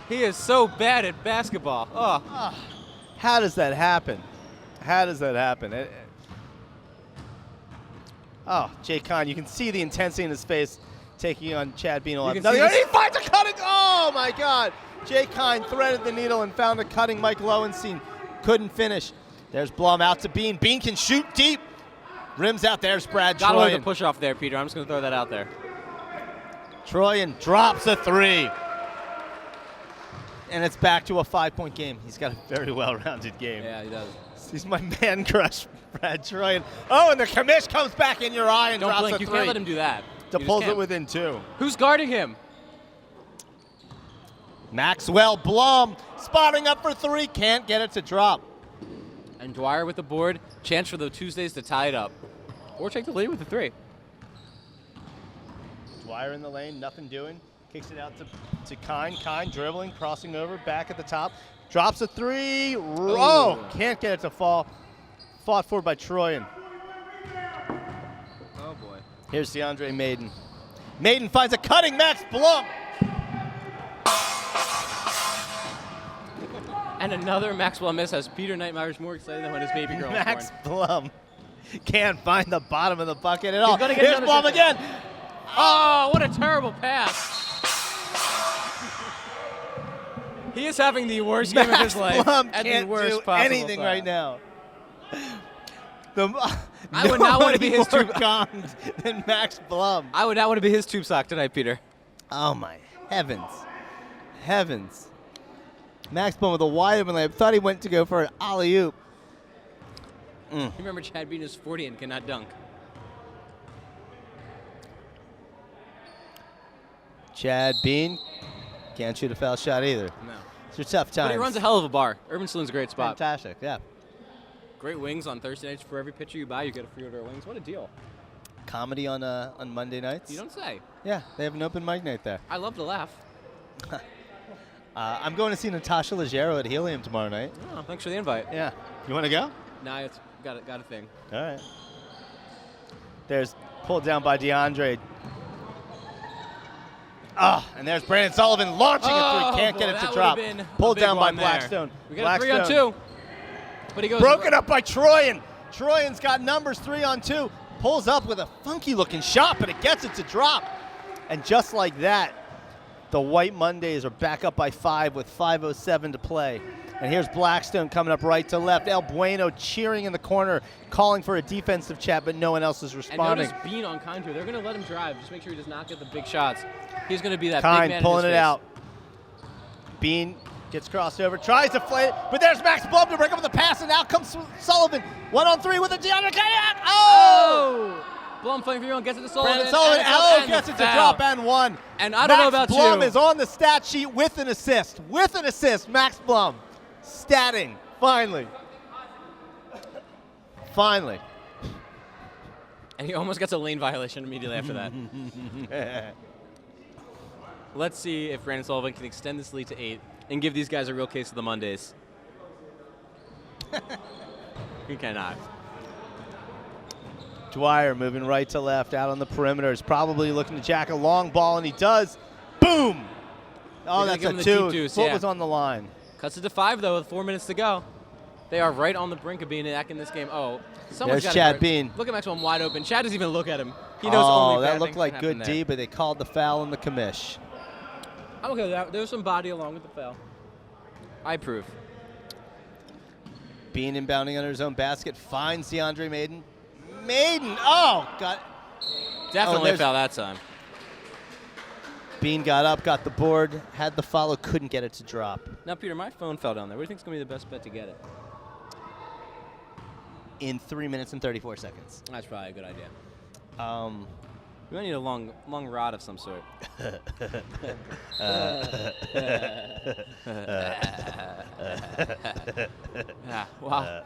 He is so bad at basketball. Oh. How does that happen? How does that happen? Oh, Jay Kine, you can see the intensity in his face taking on Chad Bean. can see He finds a cutting. Oh, my God. Jay Kine threaded the needle and found a cutting. Mike Lowenstein couldn't finish. There's Blum out to Bean. Bean can shoot deep. Rims out. There's Brad Got to learn Troyan. to push off there, Peter. I'm just going to throw that out there. Troyan drops a 3. And it's back to a 5-point game. He's got a very well-rounded game. Yeah, he does. He's my man crush, Brad Troyan. Oh, and the commish comes back in your eye and Don't drops blink. a 3. You can't let him do that. to just pulls it can't. within 2. Who's guarding him? Maxwell Blum spotting up for 3, can't get it to drop. And Dwyer with the board. Chance for the Tuesdays to tie it up. Or take the lead with the 3. Dwyer in the lane, nothing doing. Kicks it out to Kine. Kine dribbling, crossing over, back at the top. Drops a 3. Oh, can't get it to fall. Fought for by Troyan. Oh, boy. Here's DeAndre Maiden. Maiden finds a cutting Max Blum. And another Maxwell miss has Peter Nightmeyers more excited than when his baby girl was Max born. Blum can't find the bottom of the bucket at all. gonna get Here's another Blum assist. again. Oh, what a terrible pass. He is having the worst game of Max his life Blum at can't the worst do possible anything time. right now. I would not want to be his more tube gonged than Max Blum. I would not want to be his tube sock tonight, Peter. Oh my heavens. Heavens. Max Blum with a wide open layup. Thought he went to go for an alley-oop. You remember Chad Bean is 40 and cannot dunk. Chad Bean can't shoot a foul shot either. No. It's your tough times. But he runs a hell of a bar. Urban Saloon's a great spot. Fantastic, yeah. Great wings on Thursday nights. For every pitcher you buy, you get a free order of wings. What a deal. Comedy on Monday nights. You don't say. Yeah, they have an open mic night there. I love to laugh. I'm going to see Natasha Leggero at Helium tomorrow night. Oh, thanks for the invite. Yeah. You want to go? Nah, it's got a thing. All right. There's pulled down by DeAndre. And there's Brandon Sullivan launching a 3. Can't get it to drop. Pulled down by Blackstone. We got a 3 on 2. But he goes Broken up by Troyan. Troyan's got numbers 3 on 2. Pulls up with a funky looking shot, but it gets it to drop. And just like that, the White Mondays are back up by 5 with 5:07 to play. And here's Blackstone coming up right to left. El Bueno cheering in the corner, calling for a defensive chat, but no one else is responding. And notice Bean on Kine too. They're going to let him drive. Just make sure he does not get the big shots. He's going to be that big Kine man pulling in it his face. out. Bean gets crossed over, tries to flay it, but there's Max Blum to break up the pass, and out comes Sullivan. 1-on-3 with a DeAndre Kine. Oh! Blum playing for you and gets it to Sullivan. Brandon Sullivan, and gets it to foul. drop and 1. And I don't know about Max Blum you. is on the stat sheet with an assist. With an assist, Max Blum. Statting, finally. Finally. And he almost gets a lane violation immediately after that. Let's see if Brandon Sullivan can extend this lead to 8 and give these guys a real case of the Mondays. He cannot. Dwyer moving right to left out on the perimeter. Is probably looking to jack a long ball, and he does. Boom! Oh, They're that's gonna a give him the 2. deep deuce, Foot yeah. was on the line. Cuts it to 5 though with 4 minutes to go. They are right on the brink of being back in this game. Oh, someone's There's got Chad Bean. Look at Maxwell wide open. Chad doesn't even look at him. He knows only that bad looked things like can good happen D, there. but they called the foul in the commish. I'm okay with that. There's some body along with the foul. I approve. Bean inbounding under his own basket, finds DeAndre Maiden. Maiden! Oh, got. Definitely there's- foul that time. Bean got up, got the board, had the follow, couldn't get it to drop. Now, Peter, my phone fell down there. What do you think is going to be the best bet to get it? In 3 minutes and 34 seconds. That's probably a good idea. Um, We might need a long rod of some sort. Wow.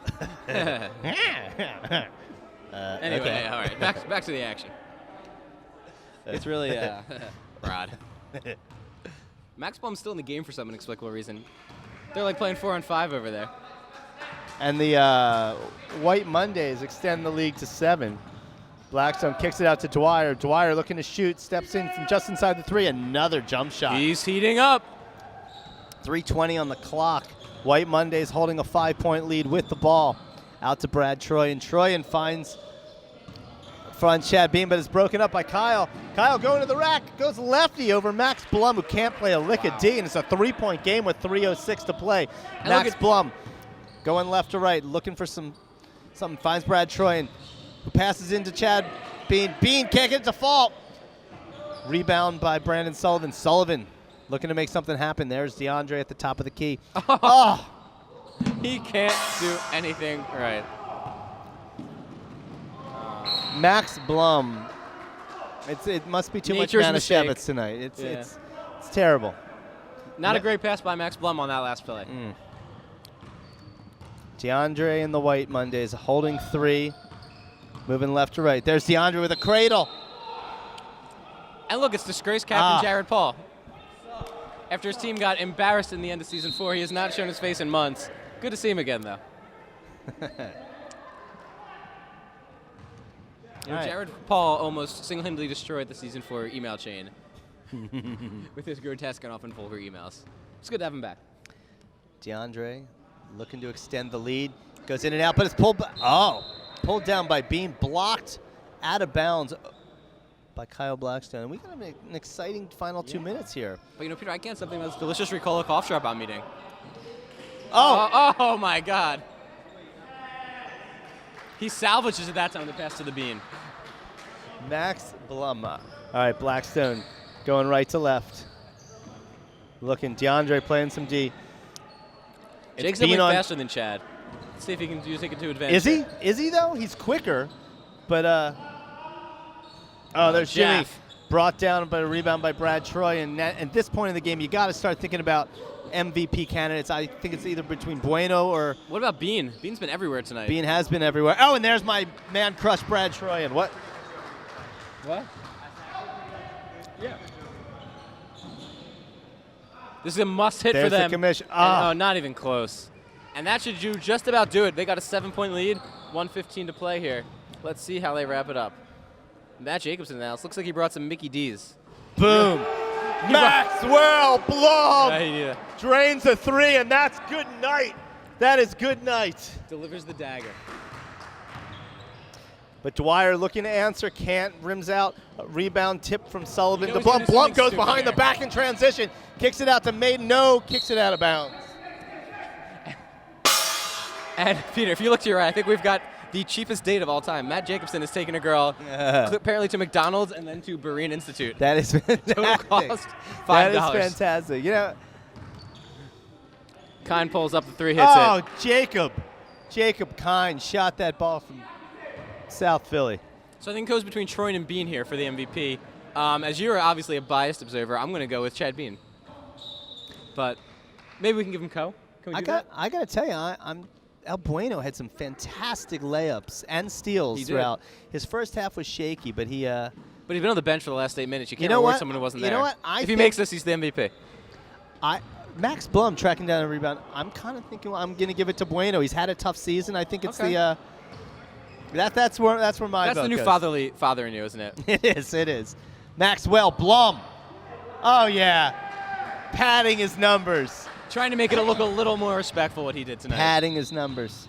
Anyway, okay. all right, back to the action. It's really rod. Max Blum's still in the game for some inexplicable reason. They're like playing 4-on-5 over there. And the White Mondays extend the league to 7. Blackstone kicks it out to Dwyer. Dwyer looking to shoot, steps in from just inside the 3. Another jump shot. He's heating up. 3:20 on the clock. White Mondays holding a 5-point lead with the ball. Out to Brad Troyan. Troyan finds Chad Bean, but it's broken up by Kyle. Kyle going to the rack, goes lefty over Max Blum, who can't play a lick of D, and it's a 3-point game with 3:06 to play. And Max Blum going left to right, looking for something, finds Brad Troyan, who passes into Chad Bean. Bean can't get it to fall. Rebound by Brandon Sullivan. Sullivan looking to make something happen. There's DeAndre at the top of the key. Oh! He can't do anything right. Max Blum It must be too Nature's much mistake. Manischewitz tonight. Yeah. It's terrible. Not a great pass by Max Blum on that last play. DeAndre in the White Mondays holding 3, moving left to right. There's DeAndre with a cradle. And look, it's disgraced captain Jared Paul. After his team got embarrassed in the end of season 4, he has not shown his face in months. Good to see him again, though. Right. Jared Paul almost single-handedly destroyed the season 4 email chain with his grotesque and often vulgar emails. It's good to have him back. DeAndre looking to extend the lead. Goes in and out, but it's pulled pulled down by Bean. Blocked out of bounds by Kyle Blackstone. We got an exciting final 2 minutes here. But, you know, Peter, I can't something about this delicious Ricola cough drop I'm eating. Oh, My God. He salvages at that time the pass to the Bean. Max Blum. All right, Blackstone going right to left. Looking, DeAndre playing some D. Jake's Bean definitely on- faster than Chad. Let's see if he can take it to advantage. Is he? Is he though? He's quicker, but there's Jimmy Jaff. brought down by a rebound by Brad Troy, and at this point in the game, you got to start thinking about MVP candidates. I think it's either between Bueno or What about Bean? Bean's been everywhere tonight. Bean has been everywhere. Oh, and there's my man crush, Brad Troy, and what? What? Yeah. This is a must-hit for There's the them. commission. And, not even close. And that should just about do it. They got a 7-point lead, 1:15 to play here. Let's see how they wrap it up. Matt Jacobson now. Looks like he brought some Mickey D's. Boom. Maxwell Blum Yeah. drains a 3, and that's good night. That is good night. Delivers the dagger. But Dwyer looking to answer, can't, rims out, a rebound tip from Sullivan You to know Blum. he's Blum doing goes stupid behind the here. back in transition, kicks it out to Maiden, kicks it out of bounds. And Peter, if you look to your right, I think we've got the cheapest date of all time. Matt Jacobson has taken a girl apparently to McDonald's and then to Berean Institute. That is fantastic. Total cost $5. That is fantastic. You know, Kine pulls up the 3, hits it. Jacob Kine shot that ball from South Philly. So I think it goes between Troy and Bean here for the MVP. As you're obviously a biased observer, I'm going to go with Chad Bean. But maybe we can give him Co. Can we do that? I got to tell you, El Bueno had some fantastic layups and steals He did. throughout. His first half was shaky, but he. But he's been on the bench for the last 8 minutes. You can't know reward what? someone who wasn't You there. know what? If he makes this, he's the MVP. Max Blum tracking down a rebound. I'm kind of thinking I'm going to give it to Bueno. He's had a tough season. I think it's Okay. that's where my That's vote the new goes. father in you, isn't it? It is. Maxwell Blum. Oh yeah, padding his numbers. Trying to make it look a little more respectful what he did tonight. Padding his numbers.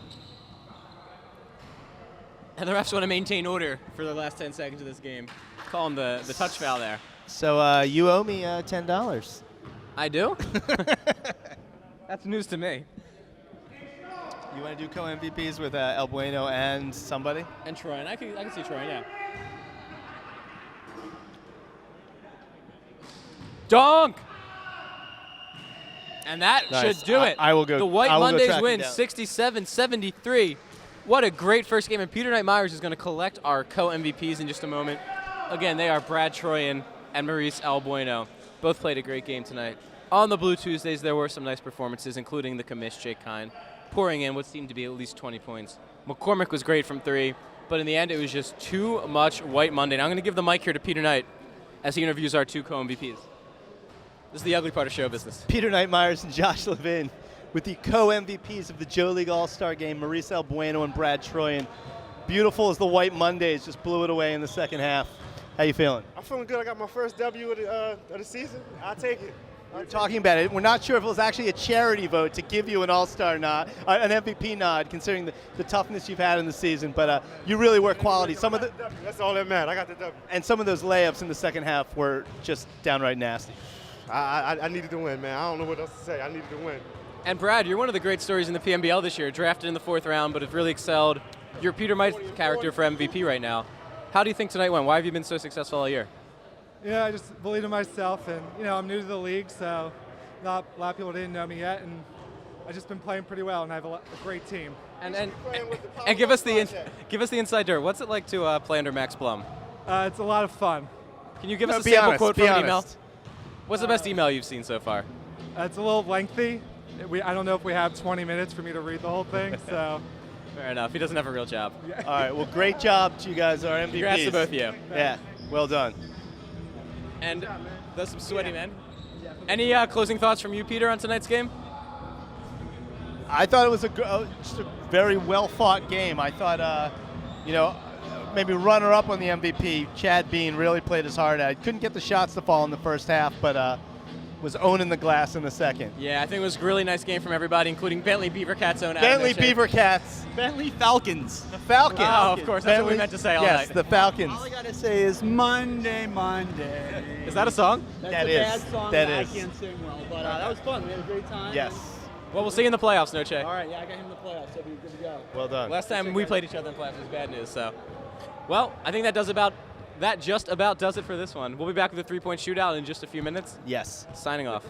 And the refs want to maintain order for the last 10 seconds of this game. Call him the touch foul there. So you owe me $10. I do? That's news to me. You want to do co-MVPs with El Bueno and somebody? And Troy, and I can see Troy, yeah. Dunk! And that Nice. should do it. I will go. The White I will go Mondays track him win down. 67-73. What a great first game. And Peter Knight Meyers is going to collect our co-MVPs in just a moment. Again, they are Brad Troyan and Maurice El Bueno. Both played a great game tonight. On the Blue Tuesdays, there were some nice performances, including the commish, Jake Kine, pouring in what seemed to be at least 20 points. McCormick was great from 3, but in the end, it was just too much White Monday. And I'm going to give the mic here to Peter Knight as he interviews our 2 co-MVPs. This is the ugly part of show business. Peter Knight Meyers and Josh Levin with the co-MVPs of the Joe League All-Star Game, Maurice El Bueno and Brad Troyan. Beautiful as the White Mondays just blew it away in the second half. How you feeling? I'm feeling good. I got my first W of the season. I'll take it. We're talking about it. We're not sure if it was actually a charity vote to give you an All-Star nod, an MVP nod, considering the toughness you've had in the season. But you really were quality. Some of the That's all that matters. I got the W. and some of those layups in the second half were just downright nasty. I needed to win, man. I don't know what else to say. I needed to win. And Brad, you're one of the great stories in the PMBL this year. Drafted in the 4th round, but have really excelled. You're Peter Knight's character for MVP right now. How do you think tonight went? Why have you been so successful all year? Yeah, I just believe in myself, and I'm new to the league, so a lot of people didn't know me yet, and I've just been playing pretty well, and I have a great team. And give us the inside dirt. What's it like to play under Max Blum? It's a lot of fun. Can you give us a Be sample honest, quote be from an email? honest. What's the best email you've seen so far? It's a little lengthy. I don't know if we have 20 minutes for me to read the whole thing, so. Fair enough. He doesn't have a real job. All right, well, great job to you guys, our MVPs. Congrats to both of you. Yeah, well done. And that's some sweaty men. Any closing thoughts from you, Peter, on tonight's game? I thought it was just a very well-fought game. I thought, maybe runner-up on the MVP, Chad Bean, really played his heart out. Couldn't get the shots to fall in the first half, but was owning the glass in the second. Yeah, I think it was a really nice game from everybody, including Bentley Beavercats' own Bentley Adam O'Shea. Beavercats. Bentley Falcons. The Falcons. Oh, of course. That's what we meant to say all yes, night. the Falcons. All I gotta say is Monday. Is that a song? That's That a is. bad song That that is. I can't sing well, but that was fun. We had a great time. Yes. Well, we'll see you in the playoffs, Noche. All right, yeah, I got him in the playoffs, so we're good to go. Well done. Last time we played each other in playoffs was bad news, so. Well, I think that just about does it for this one. We'll be back with a three-point shootout in just a few minutes. Yes. Signing off.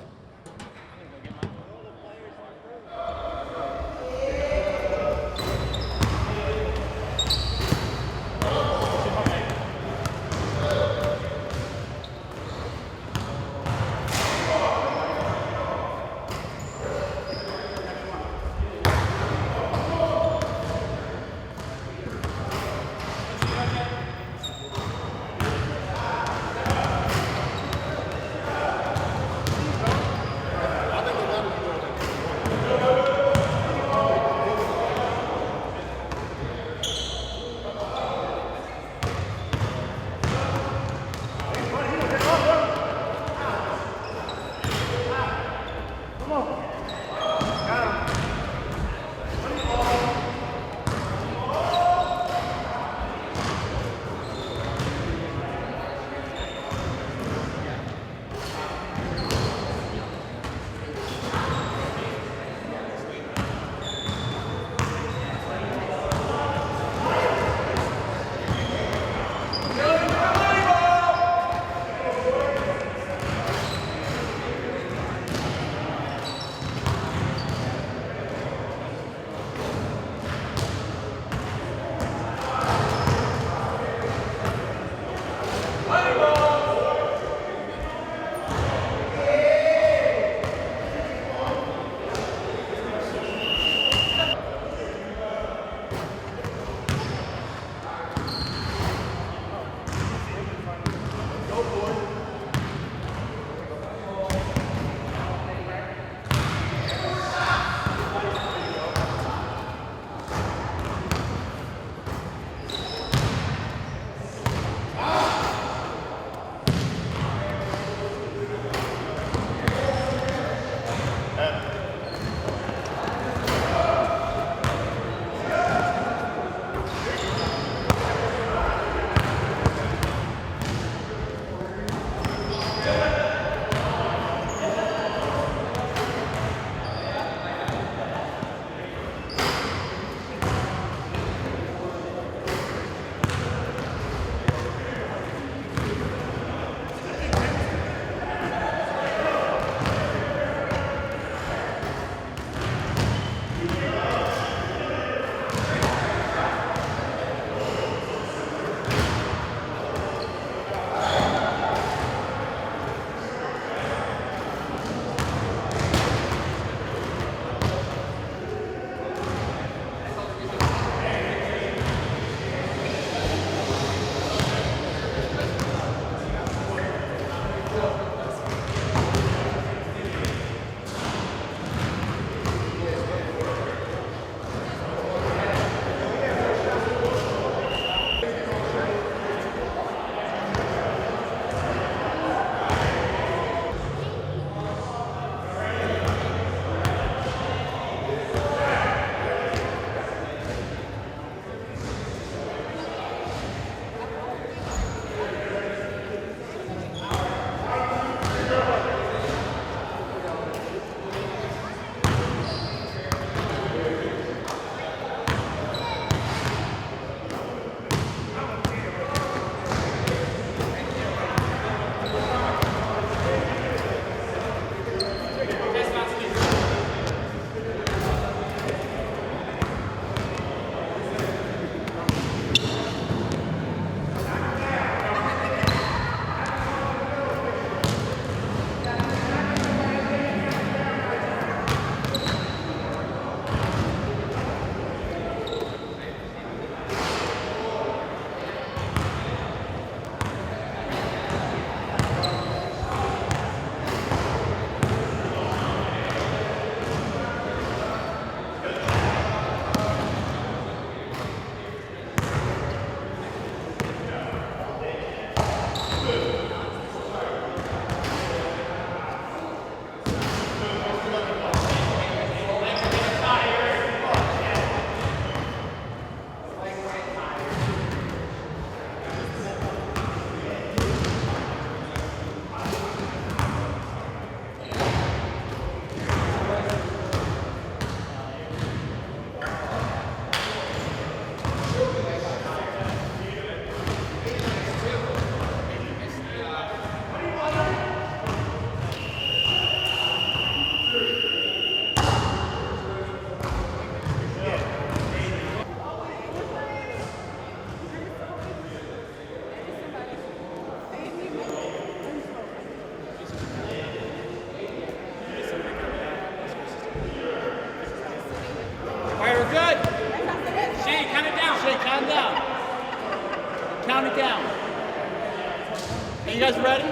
guys ready?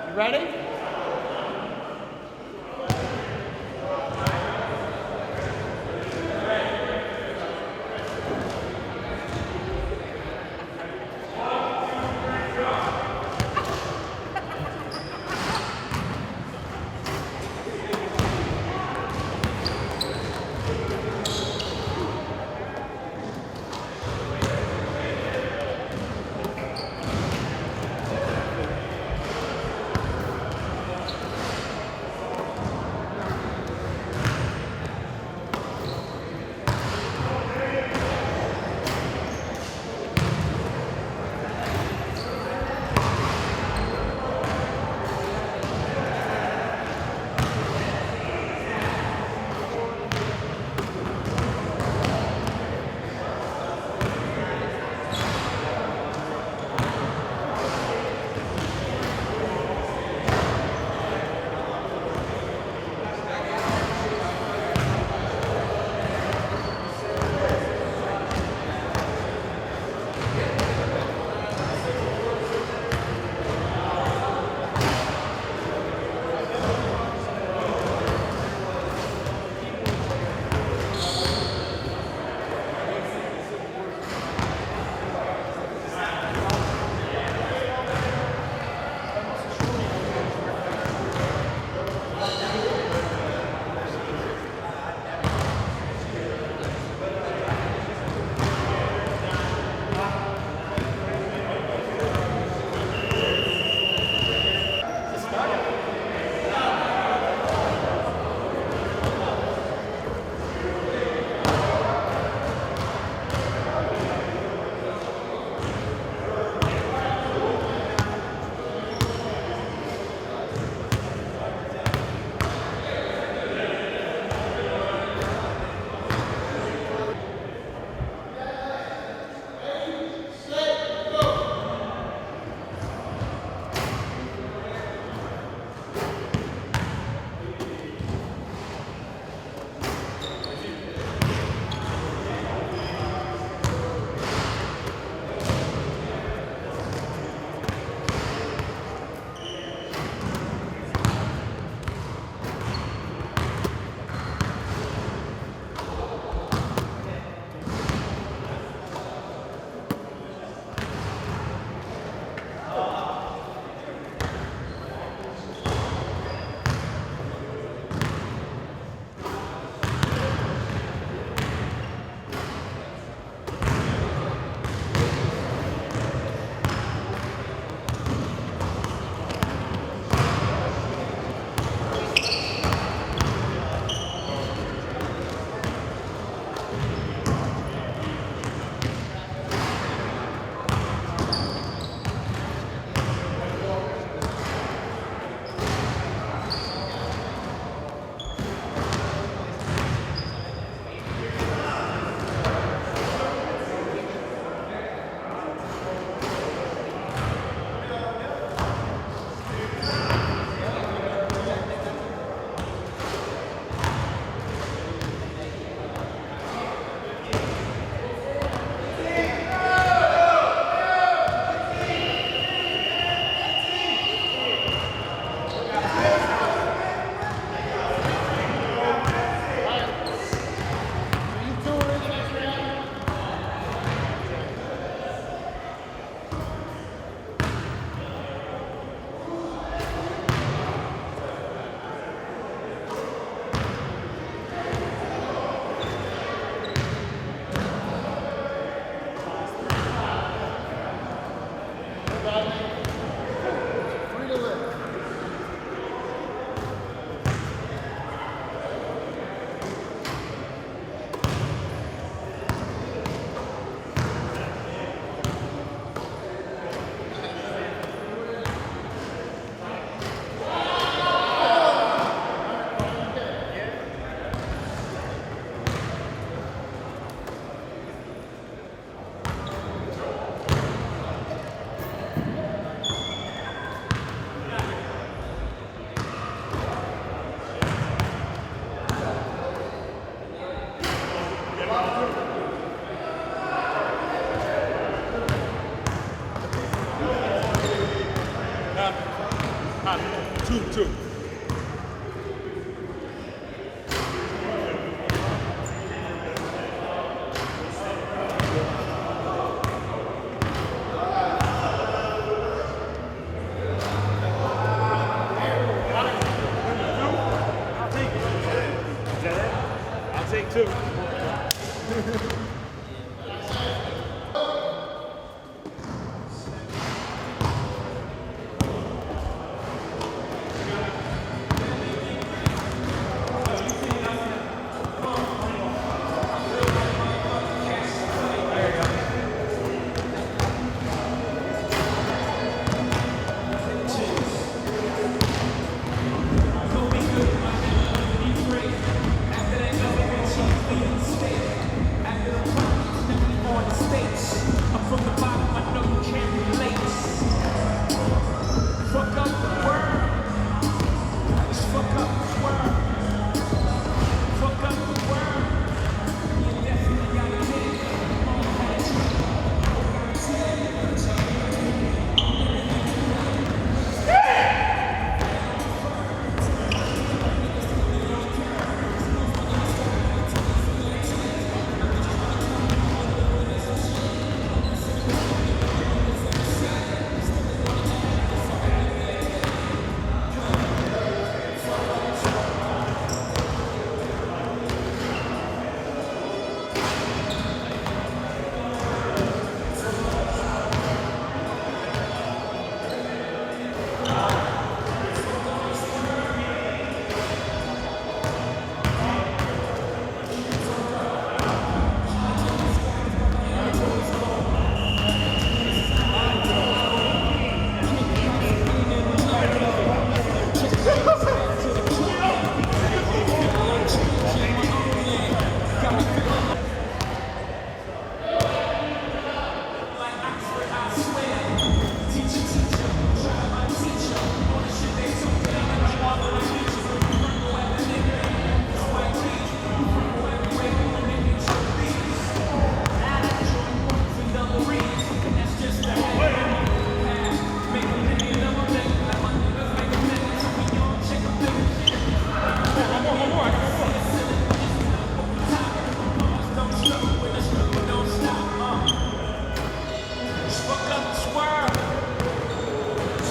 You ready? 2-2. I'll take 2.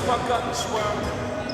Fuck up and swerve.